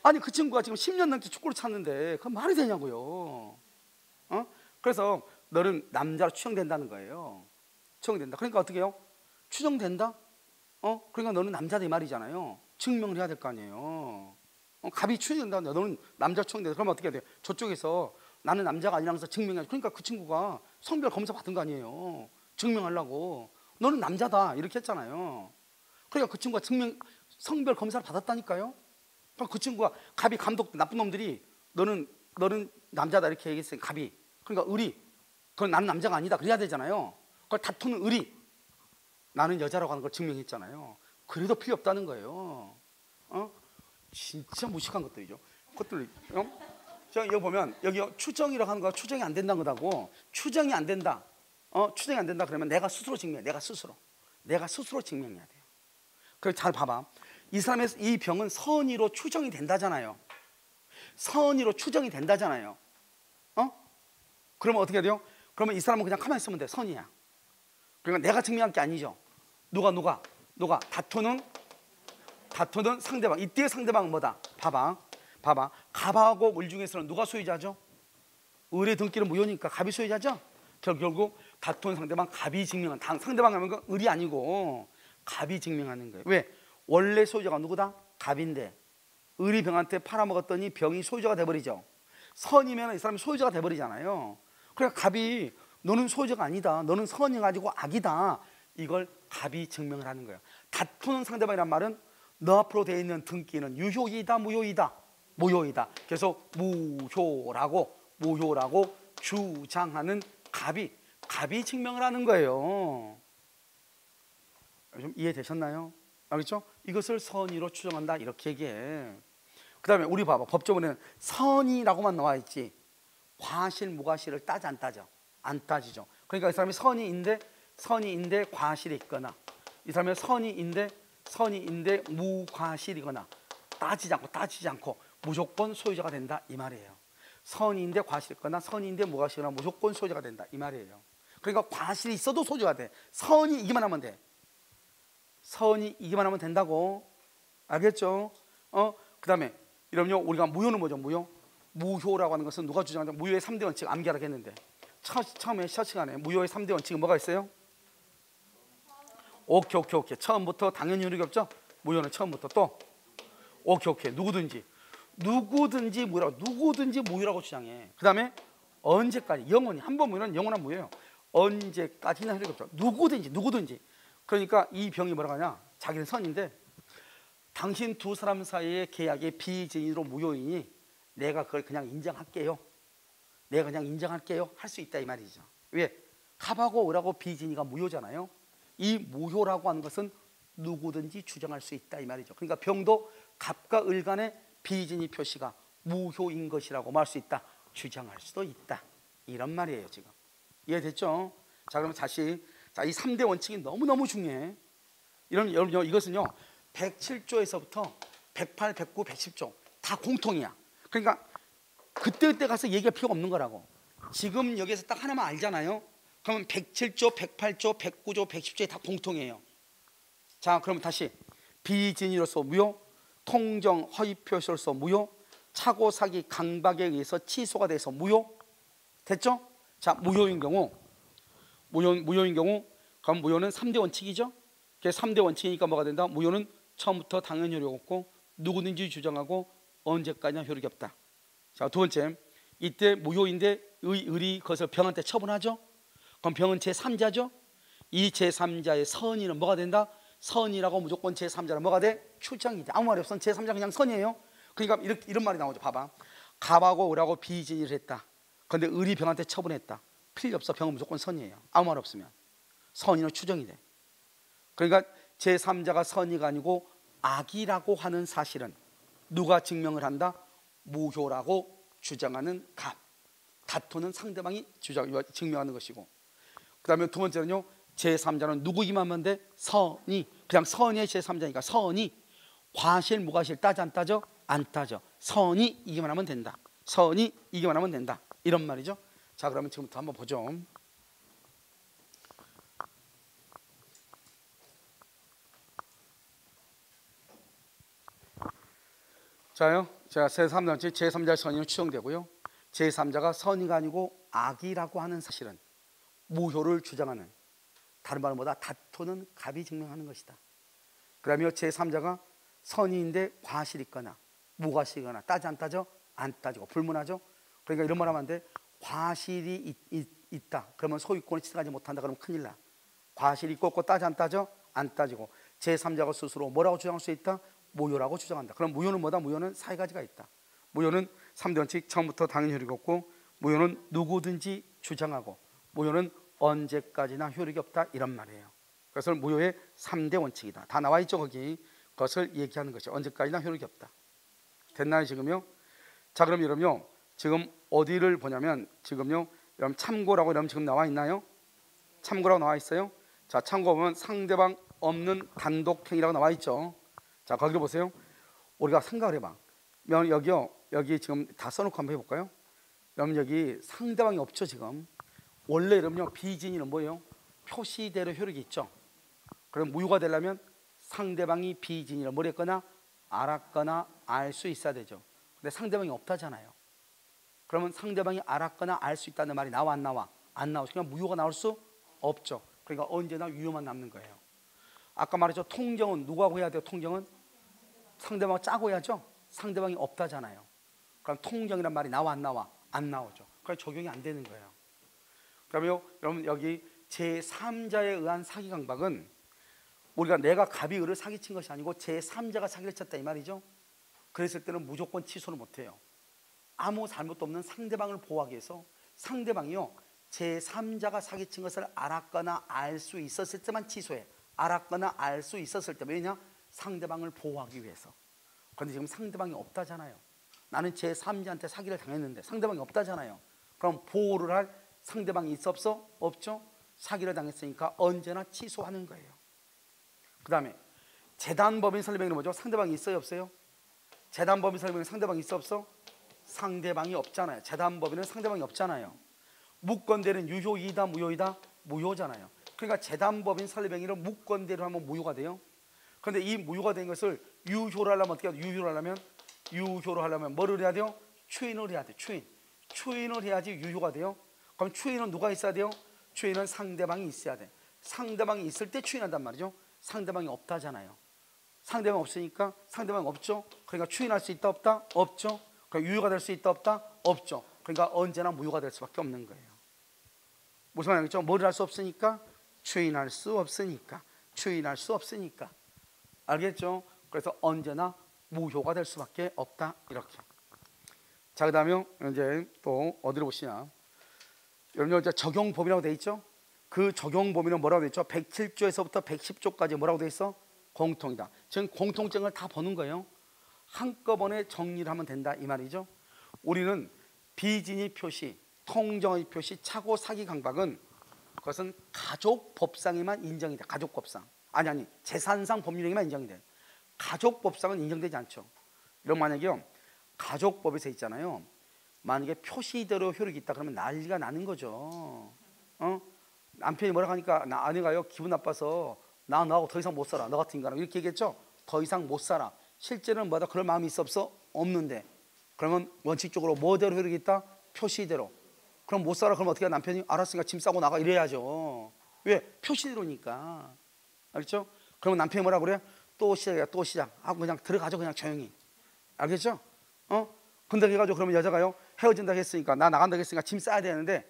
아니 그 친구가 지금 10년 넘게 축구를 찼는데 그건 말이 되냐고요. 그래서 너는 남자로 추정된다는 거예요. 추정된다. 그러니까 어떻게 해요? 추정된다? 그러니까 너는 남자다 이 말이잖아요. 증명을 해야 될 거 아니에요. 갑이 추정된다. 너는 남자 추정된다. 그러면 어떻게 해야 돼요? 저쪽에서 나는 남자가 아니라고 해서 증명해야지. 그러니까 그 친구가 성별 검사 받은 거 아니에요. 증명하려고. 너는 남자다 이렇게 했잖아요. 그러니까 그 친구가 성별 검사를 받았다니까요. 그러니까 그 친구가 갑이 감독 나쁜 놈들이 너는 남자다 이렇게 얘기했어요. 갑이. 그러니까 을이 그건 나는 남자가 아니다 그래야 되잖아요. 그걸 다투는 을이 나는 여자라고 하는 걸 증명했잖아요. 그래도 필요 없다는 거예요. 진짜 무식한 것들이죠. 그것들. 자, 여기 보면 여기 추정이라고 하는 거 추정이 안 된다는 거다고. 추정이 안 된다. 추정이 안 된다 그러면 내가 스스로 증명해. 내가 스스로 증명해야 돼요. 그래서 잘 봐봐. 이 사람의 이 병은 선의로 추정이 된다잖아요. 선의로 추정이 된다잖아요. 그러면 어떻게 돼요? 그러면 이 사람은 그냥 가만히 있으면 돼. 선이야. 그러니까 내가 증명할 게 아니죠. 누가 다투는 상대방. 이때의 상대방은 뭐다? 봐봐. 갑하고 을 중에서는 누가 소유자죠? 을의 등기는 무효니까 갑이 소유자죠. 결국 다투는 상대방 갑이 증명한, 상대방 하면 을이 아니고 갑이 증명하는 거예요. 왜? 원래 소유자가 누구다? 갑인데 을이 병한테 팔아먹었더니 병이 소유자가 돼버리죠. 선이면 이 사람이 소유자가 돼버리잖아요. 그러니까 갑이 너는 소유자가 아니다, 너는 선이 가지고 악이다, 이걸 갑이 증명을 하는 거예요. 다투는 상대방이란 말은 너 앞으로 되어 있는 등기는 유효이다, 무효이다? 무효이다. 그래서 무효라고 주장하는 갑이 증명을 하는 거예요. 좀 이해되셨나요? 알겠죠? 이것을 선의로 추정한다, 이렇게 얘기해. 그 다음에 우리 봐봐, 법조문에는 선의라고만 나와 있지 과실 무과실을 따지 안 따져? 안 따지죠. 그러니까 이 사람이 선의인데 과실이 있거나, 이 사람이 선의인데 무과실이거나, 따지지 않고 무조건 소유자가 된다, 이 말이에요. 선의인데 과실이 있거나 선의인데 무과실이거나 무조건 소유자가 된다, 이 말이에요. 그러니까 과실이 있어도 소유자가 돼. 선이 이기만 하면 돼. 선이 이기만 하면 된다고. 알겠죠? 그 다음에 이러면요, 우리가 무효는 뭐죠? 무효라고 하는 것은 누가 주장하냐? 무효의 3대 원칙 암기하라고 했는데 처음에 시작 시간에 무효의 3대 원칙은 뭐가 있어요? 오케이. 처음부터 당연히 효력이 없죠? 무효는 처음부터 또 오케이. 누구든지 무효라고 주장해. 그 다음에 언제까지? 영원히. 한 번 무효는 영원한 무효예요. 언제까지나 효력이 없죠. 누구든지. 그러니까 이 병이 뭐라고 하냐? 자기는 선인데 당신 두 사람 사이의 계약의 비증인으로 무효이니 내가 그걸 그냥 인정할게요. 할 수 있다, 이 말이죠. 왜? 갑하고 을하고 비증이가 무효잖아요. 이 무효라고 하는 것은 누구든지 주장할 수 있다, 이 말이죠. 그러니까 병도 갑과 을 간의 비증이 표시가 무효인 것이라고 말할 수 있다, 주장할 수도 있다, 이런 말이에요. 지금 이해됐죠? 자, 그럼 다시, 이 3대 원칙이 너무너무 중요해. 여러분요, 이것은요 107조에서부터 108, 109, 110조 다 공통이야. 그러니까 그때 가서 얘기할 필요가 없는 거라고. 지금 여기서 딱 하나만 알잖아요. 그러면 107조, 108조, 109조, 110조에 다 공통이에요. 자, 그러면 다시 비진이로서 무효, 통정 허위 표시로서 무효, 착오 사기 강박에 의해서 취소가 돼서 무효. 됐죠? 자, 무효인 경우 그럼 무효는 3대 원칙이죠. 그래서 3대 원칙이니까 뭐가 된다? 무효는 처음부터 당연히 효력이 없고 누구든지 주장하고 언제까지나 효력이 없다. 자, 두 번째, 이때 무효인데 을이 그것을 병한테 처분하죠. 그럼 병은 제3자죠. 이 제3자의 선의는 뭐가 된다? 선이라고 무조건 제3자는 뭐가 돼? 출장이지. 아무 말이 없으면 제3자 그냥 선이에요. 그러니까 이런 말이 나오죠. 봐봐, 갑하고 을하고 비진을 했다. 그런데 을이 병한테 처분했다. 필요 없어. 병은 무조건 선이에요. 아무 말 없으면 선의는 추정이 돼. 그러니까 제3자가 선의가 아니고 악이라고 하는 사실은 누가 증명을 한다? 무효라고 주장하는 갑, 다투는 상대방이 증명하는 것이고, 그 다음에 두 번째는요, 제3자는 누구이기만 하면 돼? 선의. 그냥 선의의 제3자니까 선의. 과실 무과실 따져 안 따져? 안 따져. 선의 이기만 하면 된다. 이런 말이죠. 자, 그러면 지금부터 한번 보죠. 자요, 제가 제3자의 선의는 추정되고요, 제3자가 선의가 아니고 악이라고 하는 사실은 무효를 주장하는, 다른 말은 뭐다? 다투는 갑이 증명하는 것이다. 그러면 제3자가 선의인데 과실이 있거나 무과실이거나 따지 안 따져? 안 따지고 불문하죠. 그러니까 이런 말 하면 안 돼. 과실이 있다. 그러면 소유권을 취득하지 못한다. 그러면 큰일 나. 과실이 있고 따지 안 따져? 안 따지고 제3자가 스스로 뭐라고 주장할 수 있다? 무효라고 주장한다. 그럼 무효는 뭐다? 무효는 세 가지가 있다. 무효는 3대 원칙, 처음부터 당연히 효력이 없고, 무효는 누구든지 주장하고, 무효는 언제까지나 효력이 없다, 이런 말이에요. 그것을 무효의 3대 원칙이다. 다 나와 있죠, 거기. 그것을 얘기하는 것이 언제까지나 효력이 없다. 됐나요, 지금요? 자, 그럼 여러분요, 지금 어디를 보냐면, 지금요, 여러분 참고라고 여러분 지금 나와 있나요? 참고라고 나와 있어요. 자, 참고 보면 상대방 없는 단독행위라고 나와 있죠. 자, 거기를 보세요. 우리가 생각을 해봐. 여기 지금 다 써놓고 한번 해볼까요? 여러분 여기 상대방이 없죠, 지금. 원래 여러분요, 비진이는 뭐예요? 표시대로 효력이 있죠. 그럼 무효가 되려면 상대방이 비진이를 뭘 했거나 알았거나 알 수 있어야 되죠. 근데 상대방이 없다잖아요. 그러면 상대방이 알았거나 알 수 있다는 말이 나와 안 나와? 안 나오죠. 그냥 무효가 나올 수 없죠. 그러니까 언제나 유효만 남는 거예요. 아까 말했죠. 통정은 누구하고 해야 돼요? 통정은 상대방 짜고 해야죠. 상대방이 없다잖아요. 그럼 통정이란 말이 나와 안 나와? 안 나오죠. 그러니까 적용이 안 되는 거예요. 그러면 여러분 여기 제3자에 의한 사기 강박은 우리가 내가 갑이 을을 사기친 것이 아니고 제3자가 사기를 쳤다 이 말이죠. 그랬을 때는 무조건 취소를 못해요. 아무 잘못도 없는 상대방을 보호하기 위해서 상대방이요 제3자가 사기친 것을 알았거나 알 수 있었을 때만 취소해. 알았거나 알 수 있었을 때. 왜냐? 상대방을 보호하기 위해서. 그런데 지금 상대방이 없다잖아요. 나는 제3자한테 사기를 당했는데 상대방이 없다잖아요. 그럼 보호를 할 상대방이 있어 없어? 없죠. 사기를 당했으니까 언제나 취소하는 거예요. 그 다음에 재단법인 설명이 뭐죠? 상대방이 있어요 없어요? 재단법인 설명이 상대방이 있어 없어? 상대방이 없잖아요. 재단법인은 상대방이 없잖아요. 무권대는 유효이다 무효이다? 무효잖아요. 그러니까 재단법인 설명이를 무권대로 하면 무효가 돼요. 그런데 이 무효가 된 것을 유효로 하려면 어떻게 해야 돼요? 유효로 하려면 뭐를 해야 돼요? 추인을 해야 돼요. 추인을 해야지 유효가 돼요. 그럼 추인은 누가 있어야 돼요? 추인은 상대방이 있어야 돼. 상대방이 있을 때 추인한단 말이죠. 상대방이 없다잖아요. 상대방 없으니까 상대방이 없죠. 그러니까 추인할 수 있다 없다? 없죠. 그러니까 유효가 될 수 있다 없다? 없죠. 그러니까 언제나 무효가 될 수밖에 없는 거예요. 무슨 말이겠죠? 뭐를 할 수 없으니까? 추인할 수 없으니까. 알겠죠? 그래서 언제나 무효가 될 수밖에 없다 이렇게. 자, 그다음에 이제 또 어디로 보시냐? 여러분 이제 적용 범위라고 돼 있죠? 그 적용 범위는 뭐라고 돼 있죠? 107조에서부터 110조까지 뭐라고 돼 있어? 공통이다. 지금 공통점을 다 보는 거예요. 한꺼번에 정리를 하면 된다 이 말이죠. 우리는 비진의 표시, 통정의 표시, 차고 사기 강박은 그것은 가족 법상에만 인정이 돼. 가족 법상. 아니 재산상 법률에만 인정이 돼. 가족 법상은 인정되지 않죠. 이런 만약에요. 가족법에서 있잖아요. 만약에 표시대로 효력이 있다 그러면 난리가 나는 거죠. 남편이 뭐라고 하니까 아내가요 기분 나빠서 너하고 더 이상 못 살아. 너 같은 인간하고 이렇게 얘기했죠. 더 이상 못 살아. 실제로는 뭐다 그럴 마음이 있어 없어? 없는데. 그러면 원칙적으로 뭐대로 효력이 있다? 표시대로. 그럼 못 살아. 그럼 어떻게 남편이 알았으니까 짐 싸고 나가 이래야죠. 왜? 표시대로니까. 알겠죠? 그러면 남편이 뭐라고 그래? 또 시작이야. 또 시작. 하고 그냥 들어가죠. 그냥 조용히. 알겠죠? 근데 해가지고 그러면 여자가요 헤어진다고 했으니까 나 나간다고 했으니까 짐 싸야 되는데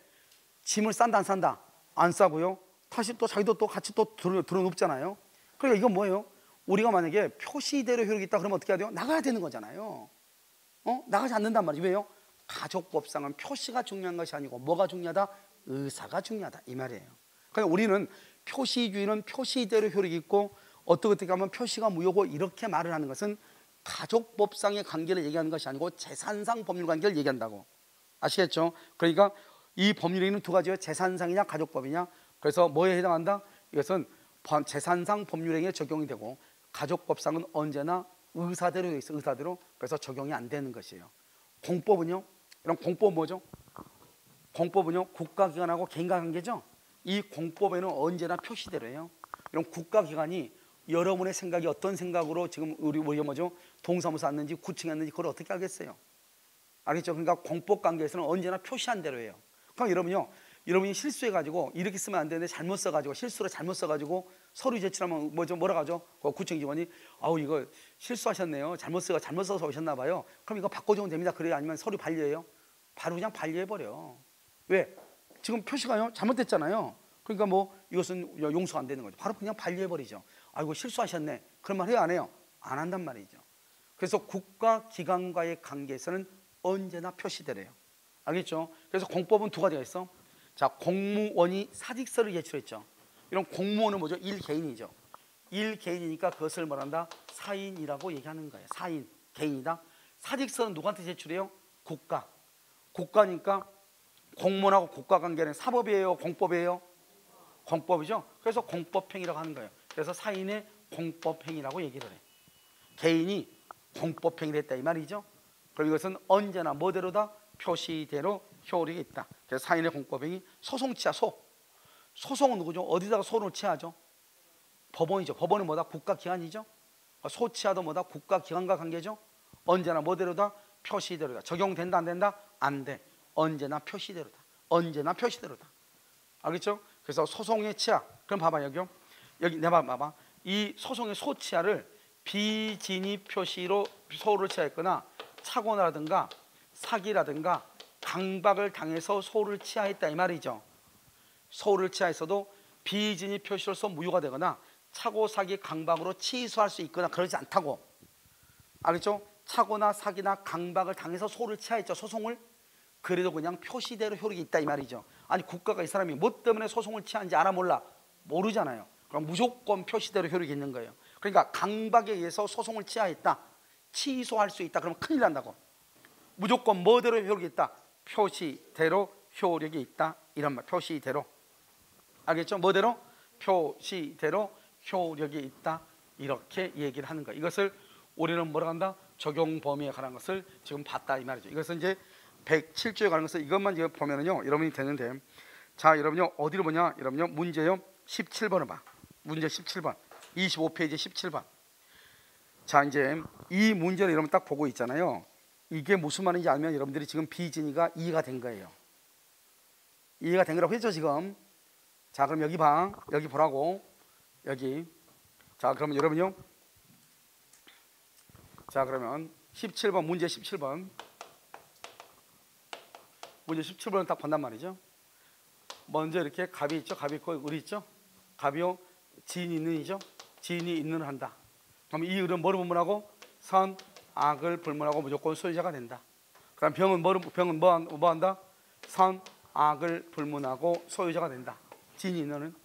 짐을 싼다 안 싼다? 안 싸고요. 다시 또 자기도 또 같이 또 들어눕잖아요. 그러니까 이건 뭐예요? 우리가 만약에 표시대로 효력이 있다 그러면 어떻게 해야 돼요? 나가야 되는 거잖아요. 나가지 않는단 말이에요. 왜요? 가족법상은 표시가 중요한 것이 아니고 뭐가 중요하다? 의사가 중요하다 이 말이에요. 그러니까 우리는 표시주의는 표시대로 효력이 있고 어떻게 하면 표시가 무효고 이렇게 말을 하는 것은 가족법상의 관계를 얘기하는 것이 아니고 재산상 법률 관계를 얘기한다고. 아시겠죠? 그러니까 이 법률에는 두 가지예요. 재산상이냐 가족법이냐. 그래서 뭐에 해당한다? 이것은 재산상 법률행위에 적용이 되고 가족법상은 언제나 의사대로 돼 있어. 의사대로. 그래서 적용이 안 되는 것이에요. 공법은요? 이런 공법 뭐죠? 공법은요 국가기관하고 개인관계죠. 이 공법에는 언제나 표시대로예요. 이런 국가기관이 여러분의 생각이 어떤 생각으로 지금 우리가 뭐죠? 동사무소 왔는지 구청했는지 그걸 어떻게 알겠어요? 알겠죠? 그러니까 공법 관계에서는 언제나 표시한 대로예요. 그럼 여러분이 실수해가지고 이렇게 쓰면 안 되는데 잘못 써가지고 실수로 잘못 써가지고 서류 제출하면 뭐라 하죠? 구청 직원이 아우 이거 실수하셨네요. 잘못 써서 오셨나 봐요. 그럼 이거 바꿔주면 됩니다. 그래요? 아니면 서류 반려해요? 바로 그냥 반려해버려. 왜? 지금 표시가요 잘못됐잖아요. 그러니까 뭐 이것은 용서가 안 되는 거죠. 바로 그냥 반려해버리죠. 아이고 실수하셨네. 그런 말 해요 안 해요? 안 한단 말이죠. 그래서 국가기관과의 관계에서는 언제나 표시되래요. 알겠죠? 그래서 공법은 두 가지가 있어. 자, 공무원이 사직서를 제출했죠. 이런 공무원은 뭐죠? 일개인이죠. 일개인이니까 그것을 뭐란다? 사인이라고 얘기하는 거예요. 사인, 개인이다. 사직서는 누구한테 제출해요? 국가. 국가니까 공무원하고 국가 관계는 사법이에요? 공법이에요? 공법이죠. 그래서 공법행위라고 하는 거예요. 그래서 사인의 공법행위라고 얘기를 해. 개인이 공법행위를 했다 이 말이죠. 그럼 이것은 언제나 뭐대로다? 표시대로 효력이 있다. 그래서 사인의 공법행위. 소송치하 소송은 누구죠? 어디다가 소를 취하죠? 법원이죠. 법원은 뭐다? 국가기관이죠. 소치하도 뭐다? 국가기관과 관계죠. 언제나 뭐대로다? 표시대로다. 적용된다 안 된다? 안 돼. 언제나 표시대로다. 언제나 표시대로다. 알겠죠? 그래서 소송의 치아. 그럼 봐봐 여기요. 여기 내 봐봐. 이 소송의 소치아를 비진이 표시로 소를 취하했거나 착오라든가 사기라든가 강박을 당해서 소를 취하했다 이 말이죠. 소를 취하했어도 비진이 표시로서 무효가 되거나 착오, 사기, 강박으로 취소할 수 있거나 그러지 않다고. 알겠죠? 착오나 사기나 강박을 당해서 소를 취하했죠. 소송을. 그래도 그냥 표시대로 효력이 있다 이 말이죠. 아니 국가가 이 사람이 뭐 때문에 소송을 취한지 알아 몰라? 모르잖아요. 그럼 무조건 표시대로 효력이 있는 거예요. 그러니까 강박에 의해서 소송을 취하했다, 취소할 수 있다. 그러면 큰일 난다고. 무조건 뭐대로 효력이 있다? 표시대로 효력이 있다 이런 말. 표시대로. 알겠죠? 뭐대로? 표시대로 효력이 있다 이렇게 얘기를 하는 거예요. 이것을 우리는 뭐라 한다? 적용 범위에 관한 것을 지금 봤다 이 말이죠. 이것은 이제 107조에 관한 것을 이것만 지금 보면은요 여러분이 되는데, 자 여러분요 어디로 보냐? 여러분요 문제요 17번을 봐. 문제 17번 25페이지 17번. 자 이제 이 문제를 여러분 딱 보고 있잖아요. 이게 무슨 말인지 알면 여러분들이 지금 비진이가 이해가 된 거예요. 이해가 된 거라고 했죠 지금. 자 그럼 여기 봐. 여기 보라고. 여기. 자 그러면 여러분요, 자 그러면 17번 문제 17번 문제 17번을 딱 본단 말이죠. 먼저 이렇게 갑이 있죠. 갑이 있고 을이 있죠. 갑이요 지인이 있는 이죠. 지인이 있는 한다. 그럼 이 을은 뭐를 불문하고? 선, 악을 불문하고 무조건 소유자가 된다. 그럼 병은 뭐 한다? 선, 악을 불문하고 소유자가 된다. 지인이 있는 은.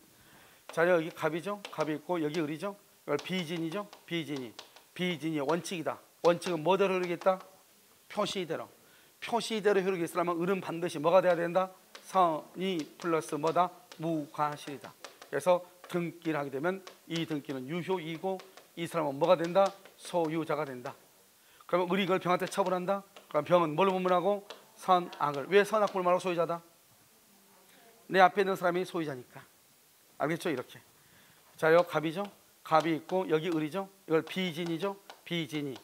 자 여기 갑이죠. 갑이 있고 여기 을이죠. 이걸 비진이죠. 비진이 원칙이다. 원칙은 뭐대로 효력있다? 표시대로. 표시대로 효력이 있으려면 을은 반드시 뭐가 돼야 된다? 선이 플러스 뭐다? 무과실이다. 그래서 등기를 하게 되면 이 등기는 유효이고 이 사람은 뭐가 된다? 소유자가 된다. 그러면 을이 이걸 병한테 처분한다. 그럼 병은 뭘로 분문하고? 선, 악을. 왜 선, 악 불문하고 소유자다? 내 앞에 있는 사람이 소유자니까. 알겠죠? 이렇게. 자 여기 갑이죠. 갑이 있고 여기 을이죠. 이걸 비진이죠. 비진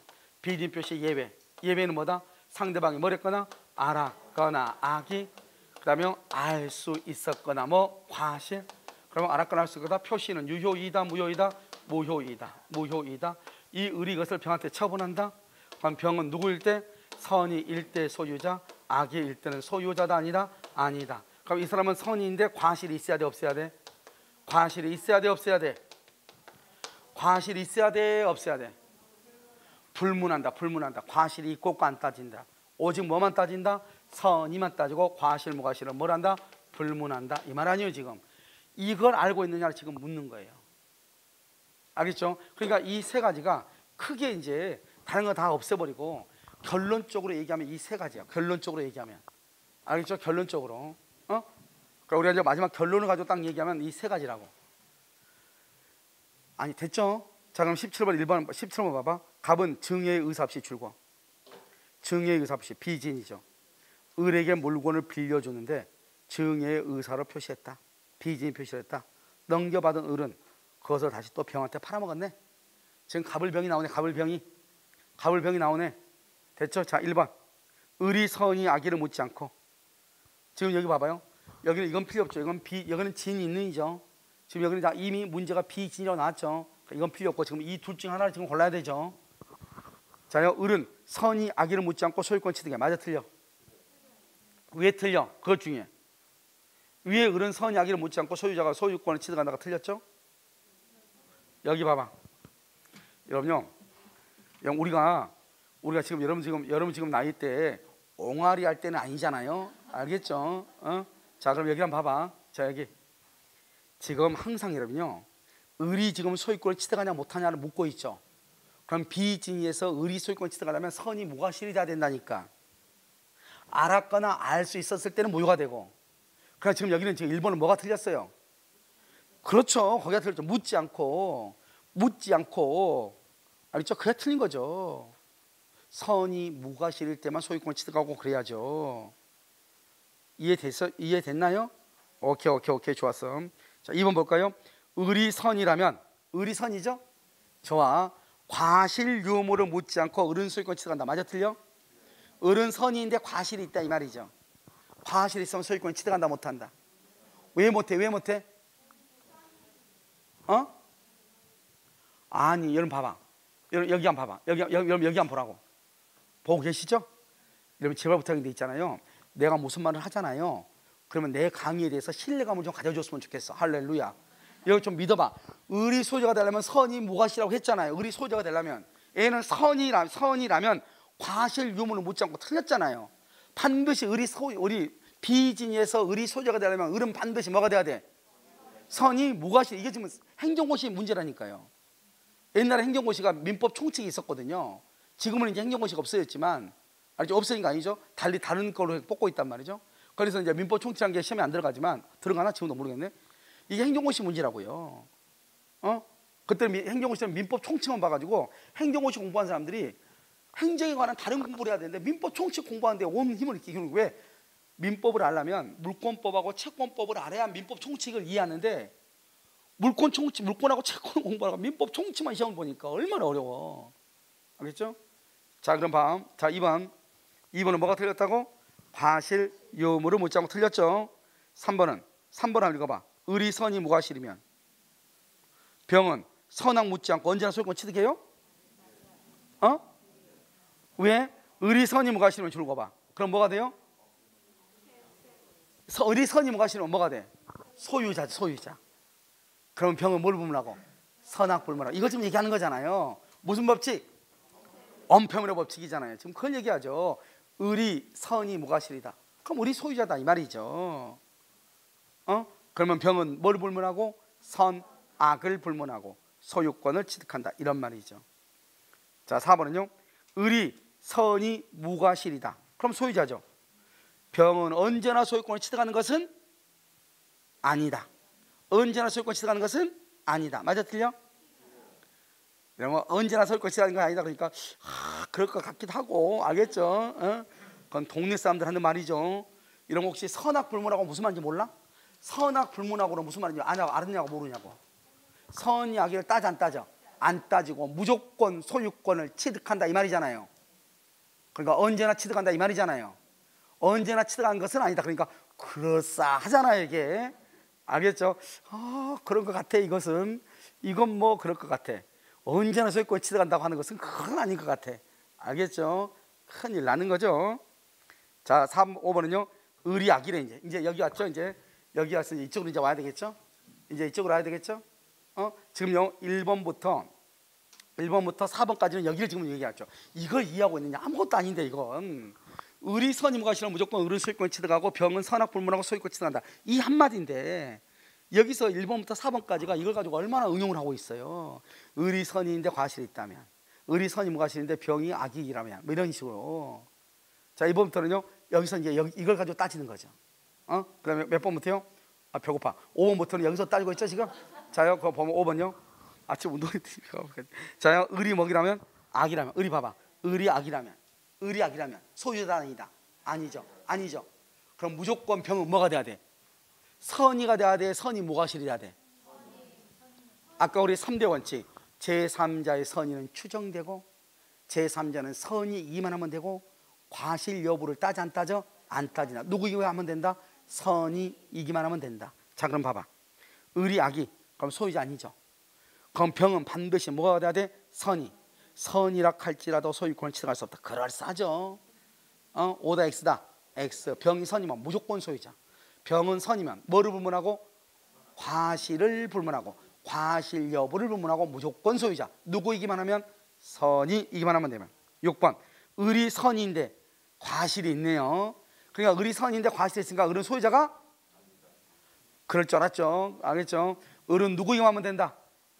표시 예외. 예외는 뭐다? 상대방이 뭐랬거나 알았거나 악이, 그 다음에 알 수 있었거나 뭐 과실. 그러면 알았거나 알 수 있거나 표시는 유효이다 무효이다? 무효이다. 이 을이 이것을 병한테 처분한다. 그럼 병은 누구일 때? 선이 일대 소유자, 악이 일대는 소유자다 아니다. 그럼 이 사람은 선인데 과실이 있어야 돼 없어야 돼? 과실이 있어야 돼 없어야 돼? 과실이 있어야 돼 없어야 돼? 불문한다. 과실이 있고 없고 안 따진다. 오직 뭐만 따진다? 선이만 따지고 과실 무과실은 뭘 한다? 불문한다. 이 말 아니에요 지금. 이걸 알고 있느냐를 지금 묻는 거예요. 알겠죠? 그러니까 이 세 가지가 크게 이제 다른 거 다 없애버리고 결론적으로 얘기하면 이 세 가지야. 결론적으로 얘기하면. 알겠죠? 결론적으로. 그러니까 우리가 이제 마지막 결론을 가지고 딱 얘기하면 이 세 가지라고. 아니 됐죠? 자 그럼 17번 봐봐. 갑은 증여의 의사 없이 줄고, 증여의 의사 없이 비진이죠. 을에게 물건을 빌려주는데 증여의 의사로 표시했다. 비진이 표시했다. 넘겨받은 을은 그것을 다시 또 병한테 팔아먹었네. 지금 갑을병이 나오네. 갑을병이 나오네. 됐죠? 자 1번 을이 선이 악의를 묻지 않고, 지금 여기 봐봐요. 여기는 이건 필요 없죠. 여기는 진이 있는 이죠. 지금 여기는 다 이미 문제가 비진이라고 나왔죠. 이건 필요 없고 지금 이 둘 중 하나를 지금 골라야 되죠. 자요, 을은 선이 악의를 묻지 않고 소유권 취득해. 맞아 틀려? 왜 틀려? 그것 중에 위에 을은 선이 악의를 묻지 않고 소유자가 소유권을 취득한다가 틀렸죠? 여기 봐봐. 여러분요, 우리가 지금 여러분 지금 나이 때 옹알이 할 때는 아니잖아요. 알겠죠? 자 그럼 여기 한번 봐봐. 자 여기 지금 항상 여러분요, 을이 지금 소유권을 취득하냐 못하냐를 묻고 있죠. 그럼 비진에서 을이 소유권을 취득하려면 선이 무과실이 돼야 된다니까. 알았거나 알 수 있었을 때는 무효가 되고. 그러나 지금 여기는 지금 1번은 뭐가 틀렸어요? 그렇죠. 거기가 틀렸죠. 묻지 않고. 알겠죠? 그게 틀린 거죠. 선이 무과실일 때만 소유권을 취득하고 그래야죠. 이해됐나요? 오케이 좋았어. 자 2번 볼까요? 을이 선이라면, 을이 선이죠? 좋아. 과실 유무를 묻지 않고 을은 소유권 취득한다. 맞아 틀려? 을은 선인데 과실이 있다 이 말이죠. 과실이 있으면 소유권 취득한다 못한다? 왜 못해? 왜 못해? 아니, 여러분 봐봐. 여기 한번 봐봐. 여기 한번 보라고. 보고 계시죠? 여러분 제발 부탁인데 있잖아요. 내가 무슨 말을 하잖아요. 그러면 내 강의에 대해서 신뢰감을 좀 가져줬으면 좋겠어. 할렐루야. 이거 좀 믿어봐. 의리 소유자가 되려면 선이 무과시라고 했잖아요. 의리 소유자가 되려면 얘는 선이라면 과실 유무를 묻지 않고 틀렸잖아요. 반드시 우리 비즈니스에서 의리 소유자가 되려면 을은 반드시 뭐가 돼야 돼? 선이 무과실. 이게 지금 행정고시 문제라니까요. 옛날에 행정고시가 민법 총칙이 있었거든요. 지금은 이제 행정고시가 없어졌지만 알죠? 없어진 거 아니죠? 달리 다른 걸로 뽑고 있단 말이죠. 그래서 이제 민법 총칙한 게 시험에 안 들어가지만 들어가나 지금도 모르겠네. 이게 행정고시 문제라고요. 그때 행정고시는 민법 총칙만 봐가지고 행정고시 공부한 사람들이 행정에 관한 다른 공부를 해야 되는데 민법 총칙 공부하는데 온 힘을 이렇게 기울이고. 왜? 민법을 알려면 물권법하고 채권법을 알아야 민법 총칙을 이해하는데 물권하고 채권 공부하고 민법 총칙만 시험을 보니까 얼마나 어려워. 알겠죠? 자, 그럼 봐. 자, 2번은 뭐가 틀렸다고? 과실 유무를 묻지 않고 틀렸죠. 3번 한번 읽어봐. 의리 선이 무과실이면 병은 선악 묻지 않고 언제나 소유권 취득해요? 왜? 의리 선이 무과실이면 줄거 봐. 그럼 뭐가 돼요? 의리 선이 무과실이면 뭐가 돼? 소유자. 그럼 병은 뭘 불문하고? 선악 불문하고. 이거 지금 얘기하는 거잖아요. 무슨 법칙? 엄평의 법칙이잖아요. 지금 그걸 얘기하죠. 의리 선이 무과실이다. 그럼 우리 소유자다 이 말이죠. 그러면 병은 뭘 불문하고? 선악을 불문하고 소유권을 취득한다 이런 말이죠. 자, 4번은요. 의리 선이 무과실이다. 그럼 소유자죠. 병은 언제나 소유권을 취득하는 것은 아니다. 언제나 소유권 취득하는 것은 아니다. 맞아 틀려? 언제나 소유권 취득하는 건 아니다. 그러니까 그럴 것 같기도 하고. 알겠죠? 그건 동네 사람들 하는 말이죠. 이런 거 혹시 선악 불문하고 무슨 말인지 몰라? 선악 불문하고는 무슨 말인지 알았냐고 모르냐고. 선이 악의를 따져 안 따져? 안 따지고 무조건 소유권을 취득한다 이 말이잖아요. 그러니까 언제나 취득한다 이 말이잖아요. 언제나 취득한 것은 아니다. 그러니까 그럴싸하잖아요 이게. 알겠죠? 그런 것 같아. 이건 뭐 그럴 것 같아. 언제나 소유권 취득한다고 하는 것은 그건 아닌 것 같아. 알겠죠? 큰일 나는 거죠. 자, 5번은요. 의리 악이래. 이제 여기 왔죠. 이제 여기 와서 이쪽으로 이제 와야 되겠죠. 이제 이쪽으로 와야 되겠죠. 지금요 1번부터 4번까지는 여기를 지금 얘기하죠. 이걸 이해하고 있느냐? 아무것도 아닌데 이건. 의리 선이 무과실은 무조건 의리 소유권 취득하고 병은 선악 불문하고 소유권 취득한다. 이 한마디인데 여기서 1번부터 4번까지가 이걸 가지고 얼마나 응용을 하고 있어요. 의리 선이인데 과실이 있다면, 의리 선이 무과실인데 병이 악이라면, 뭐 이런 식으로. 자, 2번부터는요 여기서 이제 이걸 가지고 따지는 거죠. 그다음에 몇 번부터요? 배고파. 5번부터는 여기서 따지고 있죠 지금. 자요, 그거 보면 5번요. 아침 운동했으니까. 자요, 의리 먹이라면 악이라면. 의리 봐봐. 의리 악이라면 소유자 아니다. 아니죠. 그럼 무조건 병은 뭐가 돼야 돼? 선이가 돼야 돼? 선이 무과실이어야 돼? 아까 우리 3대 원칙. 제3자의 선의는 추정되고 제3자는 선이 이기만 하면 되고 과실 여부를 따져 안 따져? 안 따지나. 누구 이기만 하면 된다? 선이 이기만 하면 된다. 자, 그럼 봐봐. 의리 악이 그럼 소유자 아니죠. 그럼 병은 반드시 뭐가 돼야 돼? 선이라 할지라도 소유권을 취득할 수 없다. 그럴싸하죠. 오다 X다. X. 병이 선이면 무조건 소유자. 병은 선이면 뭐를 불문하고? 과실을 불문하고 과실 여부를 불문하고 무조건 소유자. 누구 이기만 하면? 선이 이기만 하면 되면. 6번. 을이 선인데 과실이 있네요. 그러니까 을이 선인데 과실이 있으니까 을은 소유자가? 그럴 줄 알았죠. 알겠죠? 을은 누구 이기만 하면 된다?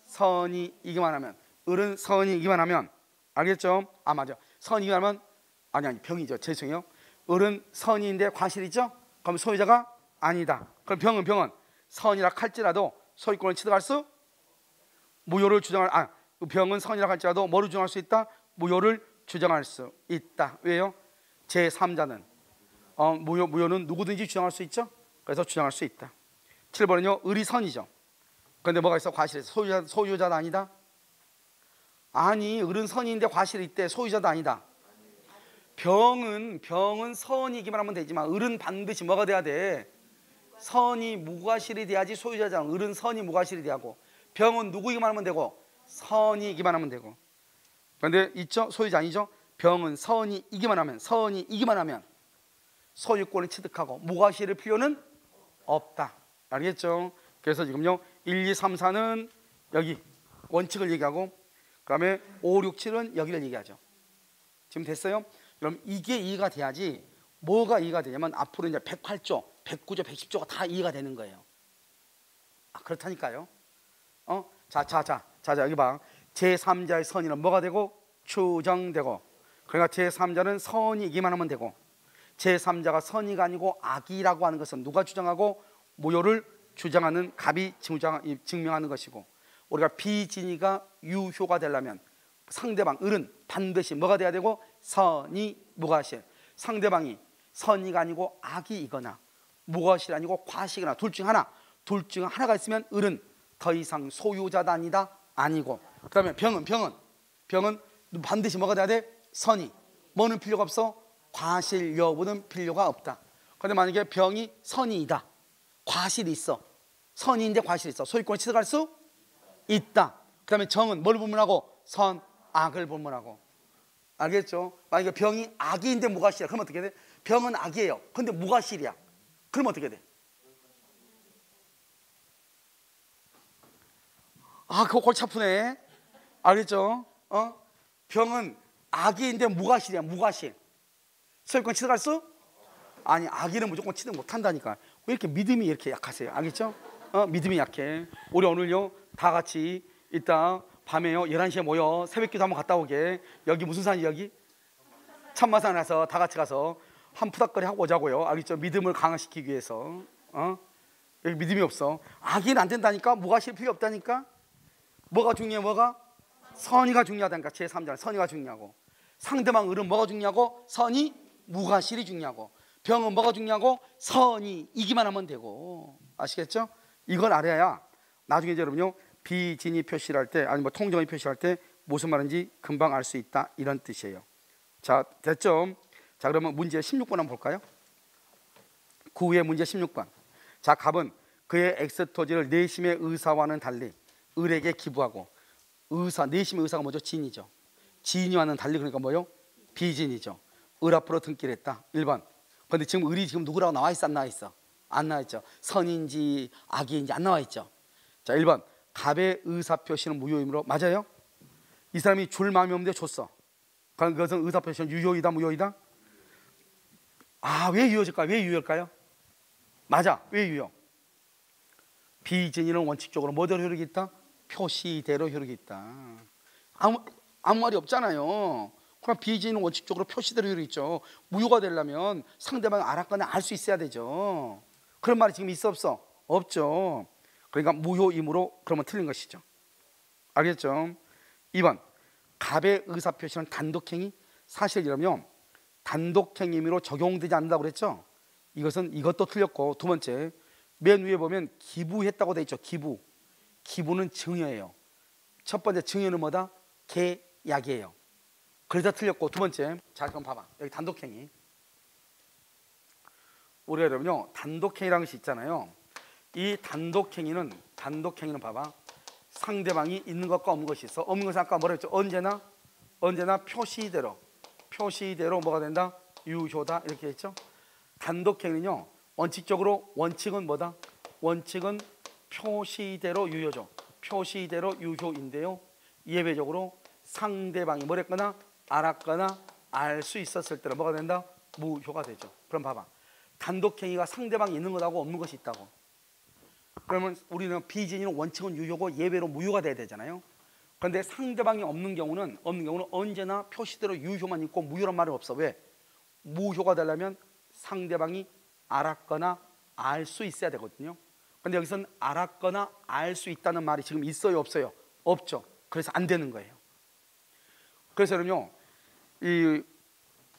선이 이기만 하면. 을은 선이 이기만 하면. 알겠죠? 맞아. 선이 이기만 하면 아니 병이죠. 죄송해요. 을은 선인데 과실이 있죠? 그럼 소유자가? 아니다. 그럼 병은 선이라 할지라도 소유권을 취득할 수? 무효를 주장할 병은 선이라 할지라도 뭐를 주장할 수 있다? 무효를 주장할 수 있다. 왜요? 제3자는 무효는 누구든지 주장할 수 있죠? 그래서 주장할 수 있다. 7번은요. 을이 선이죠. 그런데 뭐가 있어? 과실에서 소유자도 아니다? 아니, 을은 선인데 과실이 있대. 소유자도 아니다. 병은 선이기만 하면 되지만 을은 반드시 뭐가 돼야 돼? 선이 무과실이 돼야지 소유자잖아. 을은 선이 무과실이 돼야고, 병은 누구이기만 하면 되고 선이기만 하면 되고. 그런데 있죠? 소유자 아니죠? 병은 선이 이기만 하면 소유권을 취득하고 무과실일 필요는 없다. 알겠죠? 그래서 지금요 1, 2, 3, 4는 여기 원칙을 얘기하고, 그 다음에 5, 6, 7은 여기를 얘기하죠. 지금 됐어요? 그럼 이게 이해가 돼야지. 뭐가 이해가 되냐면 앞으로 이제 108조, 109조, 110조가 다 이해가 되는 거예요. 그렇다니까요. 자, 여기 봐. 제3자의 선의는 뭐가 되고? 추정되고. 그러니까 제3자는 선이기만 하면 되고, 제3자가 선의가 아니고 악이라고 하는 것은 누가 주장하고? 무효를 주장하는 갑이 증명하는 것이고, 우리가 비진이가 유효가 되려면 상대방 을은 반드시 뭐가 돼야 되고? 선이 무과실. 상대방이 선의가 아니고 악이거나 무과실이 아니고 과실이거나 둘 중 하나가 있으면 을은 더 이상 소유자다 아니다 아니고. 그 다음에 병은 반드시 뭐가 돼야 돼? 선의. 뭐는 필요가 없어? 과실 여부는 필요가 없다. 그런데 만약에 병이 선의이다, 과실이 있어, 선의인데 과실이 있어, 소유권을 취득할 수 있다. 그 다음에 정은 뭘 불문하고? 선, 악을 불문하고. 알겠죠? 만약에 병이 악인데 무과실이야, 그럼 어떻게 돼? 병은 악이에요, 근데 무과실이야, 그럼 어떻게 돼? 그거 골치 아프네. 알겠죠? 병은 악인데 무과실이야, 무과실. 소유권 취득할 수? 아니, 악인은 무조건 취득 못한다니까. 왜 이렇게 믿음이 이렇게 약하세요? 알겠죠? 믿음이 약해. 우리 오늘요 다 같이 이따 밤에요 11시에 모여 새벽기도 한번 갔다 오게. 여기 무슨 산이 여기? 참마산에 가서 다 같이 가서 한 푸닥거리 하고 오자고요. 알겠죠? 믿음을 강화시키기 위해서. 여기 믿음이 없어. 악인 안 된다니까. 무과실 필요 없다니까. 뭐가 중요해? 뭐가? 선의가 중요하다니까. 제3자는 선의가 중요하고, 상대방 을은 뭐가 중요하고? 선의 무과실이 중요하고, 병은 뭐가 중요하고? 선이 이기만 하면 되고. 아시겠죠? 이걸 알아야 나중에 이제 여러분요 비진이 표시를 할 때, 아니 뭐 통정의 표시를 할 때 무슨 말인지 금방 알 수 있다, 이런 뜻이에요. 자, 됐죠? 자, 그러면 문제 16번 한번 볼까요? 9의 문제 16번. 자, 갑은 그의 엑스토지를 내심의 의사와는 달리 을에게 기부하고, 내심의 의사가 뭐죠? 진이죠. 진이와는 달리, 그러니까 뭐요? 비진이죠. 을 앞으로 등기했다. 1번. 그런데 지금 을이 지금 누구라고 나와 있어? 안 나와 있어? 안 나와 있죠. 선인지 악인지 안 나와 있죠. 자, 1번. 갑의 의사표시는 무효이므로. 맞아요? 이 사람이 줄 마음이 없는데 줬어. 그럼 그것은 의사표시는 유효이다 무효이다? 왜 유효일까요? 왜 유효일까요? 맞아. 왜 유효? 비진이는 원칙적으로 뭐대로 효력이 있다? 표시대로 효력이 있다. 아무 말이 없잖아요. 그럼 비진은 원칙적으로 표시대로 효력이 있죠. 무효가 되려면 상대방이 알았거나 알 수 있어야 되죠. 그런 말이 지금 있어 없어? 없죠. 그러니까 무효이므로 그러면 틀린 것이죠. 알겠죠? 2번. 갑의 의사표시는 단독행위. 사실 이러면 단독행위로 적용되지 않는다고 그랬죠. 이것도 틀렸고, 두 번째, 맨 위에 보면 기부했다고 돼 있죠. 기부는 증여예요. 첫 번째 증여는 뭐다? 계약이에요. 그래서 틀렸고, 두 번째, 자 그럼 봐봐. 여기 단독행위. 우리가 여러분요 단독행위라는 것이 있잖아요. 이 단독행위는 봐봐. 상대방이 있는 것과 없는 것이 있어. 없는 것은 아까 뭐라 했죠? 언제나 표시대로 뭐가 된다? 유효다, 이렇게 했죠. 단독행위는요 원칙은 뭐다? 원칙은 표시대로 유효죠. 표시대로 유효인데요, 예외적으로 상대방이 뭐랬거나 알았거나 알 수 있었을 때는 뭐가 된다? 무효가 되죠. 그럼 봐봐. 단독행위가 상대방이 있는 것하고 없는 것이 있다고. 그러면 우리는 비진이는 원칙은 유효고 예외로 무효가 돼야 되잖아요. 그런데 상대방이 없는 경우는 언제나 표시대로 유효만 있고 무효란 말은 없어. 왜? 무효가 되려면 상대방이 알았거나 알 수 있어야 되거든요. 그런데 여기서는 알았거나 알 수 있다는 말이 지금 있어요 없어요? 없죠. 그래서 안 되는 거예요. 그래서 그럼요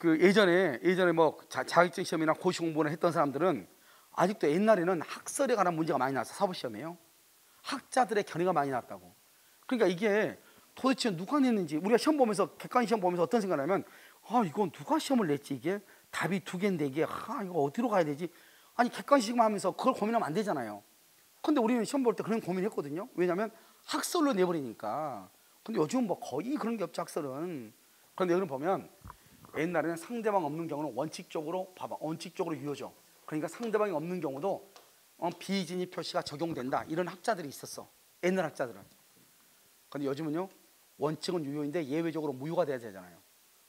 예전에 뭐 자격증 시험이나 고시 공부를 했던 사람들은 아직도 옛날에는 학설에 관한 문제가 많이 나왔어. 사법시험에요. 학자들의 견해가 많이 나왔다고. 그러니까 이게 도대체 누가 냈는지, 우리가 시험 보면서 객관 시험 보면서 어떤 생각을 하면 이건 누가 시험을 냈지, 이게 답이 두 개인데 이게 이거 어디로 가야 되지, 아니 객관식만 하면서 그걸 고민하면 안 되잖아요. 근데 우리는 시험 볼 때 그런 고민했거든요. 왜냐하면 학설로 내버리니까. 근데 요즘은 뭐 거의 그런 게 없죠, 학설은. 그런데 여기는 보면 옛날에는 상대방 없는 경우는 원칙적으로 봐봐, 원칙적으로 유효죠. 그러니까 상대방이 없는 경우도 비진입 표시가 적용된다, 이런 학자들이 있었어, 옛날 학자들은. 근데 요즘은요, 원칙은 유효인데 예외적으로 무효가 돼야 되잖아요.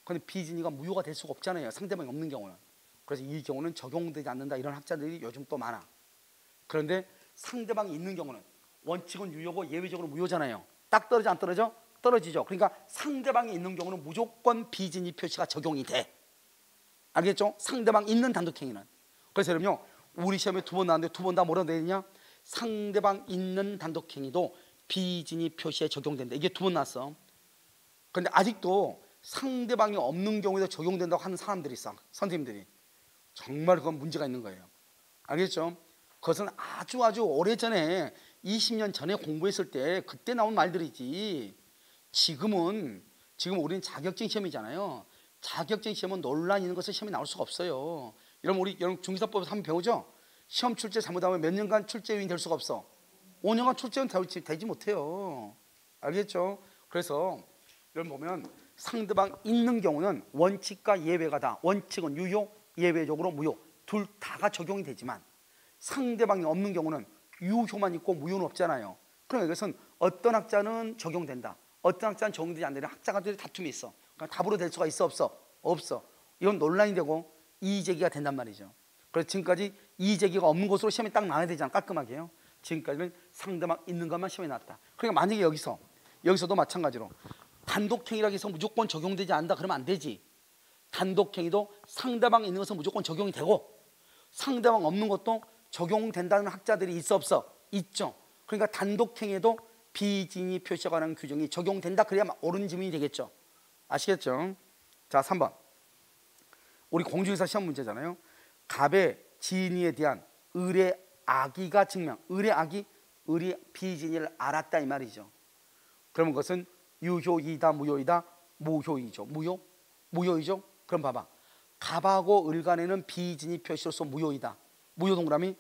근데 비진이가 무효가 될 수가 없잖아요, 상대방이 없는 경우는. 그래서 이 경우는 적용되지 않는다, 이런 학자들이 요즘 또 많아. 그런데 상대방이 있는 경우는 원칙은 유효고 예외적으로 무효잖아요. 딱 떨어져 안 떨어져? 떨어지죠. 그러니까 상대방이 있는 경우는 무조건 비진입 표시가 적용이 돼. 알겠죠? 상대방 있는 단독행위는. 그래서 여러분요, 우리 시험에 2번 나왔는데 2번 다 뭐라고 되어 있냐? 상대방 있는 단독행위도 비진입 표시에 적용된다. 이게 2번 나왔어. 그런데 아직도 상대방이 없는 경우에도 적용된다고 하는 사람들이 있어, 선생님들이. 정말 그건 문제가 있는 거예요. 알겠죠? 그것은 아주 오래전에 20년 전에 공부했을 때 그때 나온 말들이지, 지금 우리는 자격증 시험이잖아요. 자격증 시험은 논란 있는 것은 시험에 나올 수가 없어요. 여러분 중기사법에서 한번 배우죠? 시험 출제 잘못하면 몇 년간 출제위원 될 수가 없어. 5년간 출제위원 되지 못해요. 알겠죠? 그래서 여러분 보면 상대방 있는 경우는 원칙과 예외가 다, 원칙은 유효, 예외적으로 무효, 둘 다가 적용이 되지만 상대방이 없는 경우는 유효만 있고 무효는 없잖아요. 그러니까 이것은 어떤 학자는 적용된다, 어떤 학자는 적용되지 않는다, 학자들이 다툼이 있어. 그러니까 답으로 될 수가 있어, 없어? 없어. 이건 논란이 되고 이의제기가 된단 말이죠. 그래서 지금까지 이의제기가 없는 것으로 시험에 딱 나와야 되잖아, 깔끔하게요. 지금까지는 상대방 있는 것만 시험에 나왔다. 그러니까 만약에 여기서도 마찬가지로 단독행위라고 해서 무조건 적용되지 않는다 그러면 안 되지. 단독행위도 상대방 있는 것은 무조건 적용이 되고 상대방 없는 것도 적용된다는 학자들이 있어, 없어? 있죠. 그러니까 단독행위에도 비진입 표시에 관한 규정이 적용된다, 그래야 옳은 지문이 되겠죠. 아시겠죠? 자, 3번. 우리 공중에서 시험 문제잖아요. 갑의 진위에 대한 을의 악의가 증명, 을의 비진위를 알았다, 이 말이죠. 그러면 그것은 유효이다, 무효이다? 무효이죠. 무효이죠. 그럼 봐봐, 갑하고 을 간에는 비진입 표시로서 무효이다. 무효 동그라미.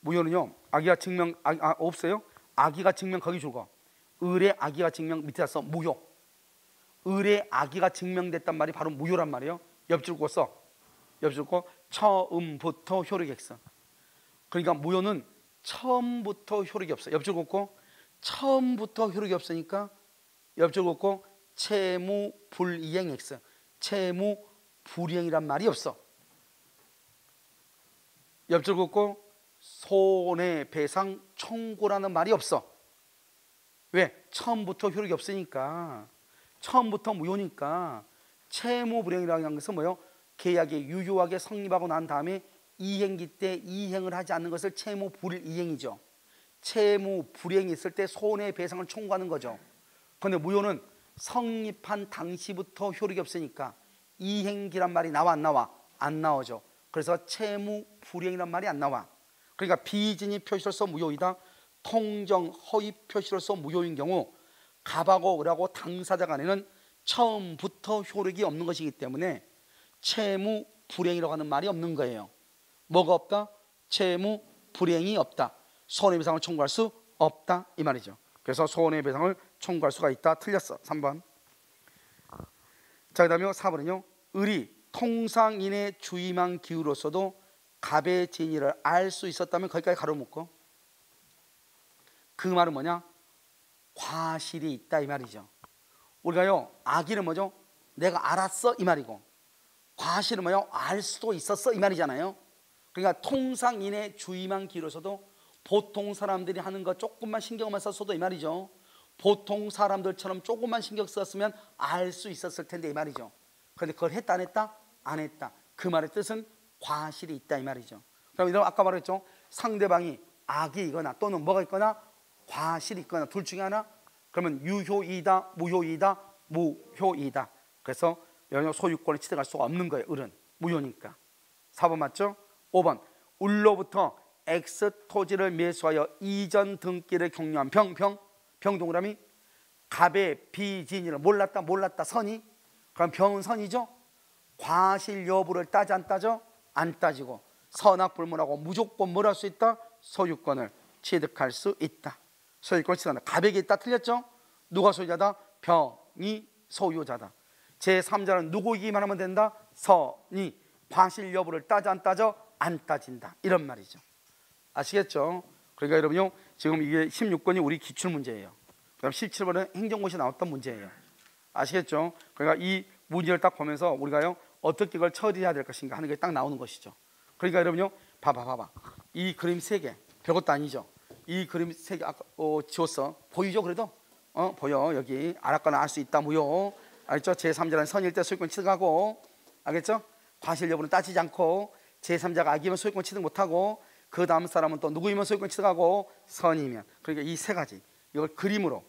무효는요, 악의가 증명 없어요. 악의가 증명 거기 줄거, 을의 악의가 증명 밑에 써 무효. 을의 악의가 증명됐단 말이 바로 무효란 말이에요. 옆줄 긋고 처음부터 효력이 없어. 그러니까 무효는 처음부터 효력이 없어. 옆줄 긋고 처음부터 효력이 없으니까 옆줄 긋고 채무 불이행 X, 채무 불이행이란 말이 없어. 옆줄 긋고 손해배상 청구라는 말이 없어. 왜? 처음부터 효력이 없으니까. 처음부터 무효니까. 채무 불이행이라고 하는 것은 뭐예요? 계약이 유효하게 성립하고 난 다음에 이행기 때 이행을 하지 않는 것을 채무 불이행이죠. 채무 불이행이 있을 때 손해배상을 청구하는 거죠. 그런데 무효는 성립한 당시부터 효력이 없으니까 이행기란 말이 나와, 안 나와? 안 나오죠. 그래서 채무 불이행이란 말이 안 나와. 그러니까 비진입 표시로서 무효이다, 통정 허위 표시로서 무효인 경우 갑하고 을하고 당사자 간에는 처음부터 효력이 없는 것이기 때문에 채무 불이행이라고 하는 말이 없는 거예요. 뭐가 없다? 채무 불이행이 없다. 손해배상을 청구할 수 없다, 이 말이죠. 그래서 손해배상을 청구할 수가 있다. 틀렸어. 3번. 자, 그 다음에 4번은요, 을이 통상인의 주의만 기울었어도 갑의 진위를 알 수 있었다면 거기까지 가로묶고, 그 말은 뭐냐? 과실이 있다, 이 말이죠. 우리가요, 악의는 뭐죠? 내가 알았어, 이 말이고, 과실은 뭐요? 알 수도 있었어, 이 말이잖아요. 그러니까 통상인의 주의만 기울어서도 보통 사람들이 하는 거 조금만 신경만 썼어도 이 말이죠. 보통 사람들처럼 조금만 신경 썼으면 알 수 있었을 텐데, 이 말이죠. 그런데 그걸 했다, 안 했다? 안 했다. 그 말의 뜻은 과실이 있다, 이 말이죠. 그럼 이런 아까 말했죠. 상대방이 악의이거나 또는 뭐가 있거나 과실이 있거나 둘 중에 하나, 그러면 유효이다, 무효이다? 무효이다. 그래서 소유권을 취득할 수가 없는 거예요. 을은 무효니까. 4번 맞죠? 5번. 을로부터 X 토지를 매수하여 이전 등기를 격려한 병 동그라미. 갑의 비진위를 몰랐다 선이. 그럼 병은 선이죠. 과실 여부를 따져 안 따져? 안 따지고 선악 불문하고 무조건 뭘 할 수 있다? 소유권을 취득할 수 있다. 소유권을 취득한다. 가백이 있다. 틀렸죠? 누가 소유자다? 병이 소유자다. 제3자는 누구이기만 하면 된다? 선이. 과실 여부를 따져 안 따져? 안 따진다. 이런 말이죠. 아시겠죠? 그러니까 여러분요, 지금 이게 16번이 우리 기출문제예요. 그럼 17번은 행정고시 나왔던 문제예요. 아시겠죠? 그러니까 이 문제를 딱 보면서 우리가요, 어떻게 이걸 처리해야 될 것인가 하는 게 딱 나오는 것이죠. 그러니까 여러분요, 봐봐. 이 그림 3개, 별것도 아니죠. 이 그림 3개 아까 지웠어. 보이죠? 그래도? 보여. 여기 알았거나 알 수 있다. 무효. 알겠죠? 제3자는 선일 때 소유권 취득하고, 알겠죠? 과실 여부는 따지지 않고, 제3자가 악이면 소유권 취득 못하고, 그 다음 사람은 또 누구이면 소유권 취득하고, 선이면. 그러니까 이 3가지 이걸 그림으로,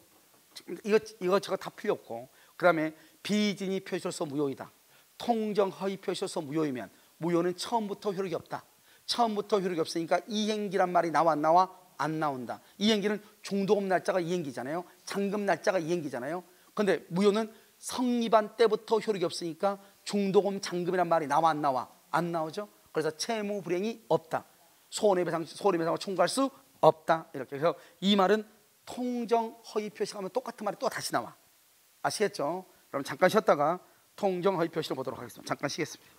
이거 저거 다 필요 없고, 그 다음에 비진이 표시로서 무효이다. 통정 허위 표시로서 무효이면 무효는 처음부터 효력이 없다. 처음부터 효력이 없으니까 이행기란 말이 나와 안 나와? 안 나온다. 이행기는 중도금 날짜가 이행기잖아요. 잔금 날짜가 이행기잖아요. 그런데 무효는 성립한 때부터 효력이 없으니까 중도금 잔금이란 말이 나와 안 나와? 안 나오죠. 그래서 채무 불이행이 없다. 손해배상을 청구할 수 없다. 이렇게. 그래서 이 말은 통정 허위 표시하면 똑같은 말이 또 다시 나와. 아시겠죠? 그럼 잠깐 쉬었다가 통정 허위 표시를 보도록 하겠습니다. 잠깐 쉬겠습니다.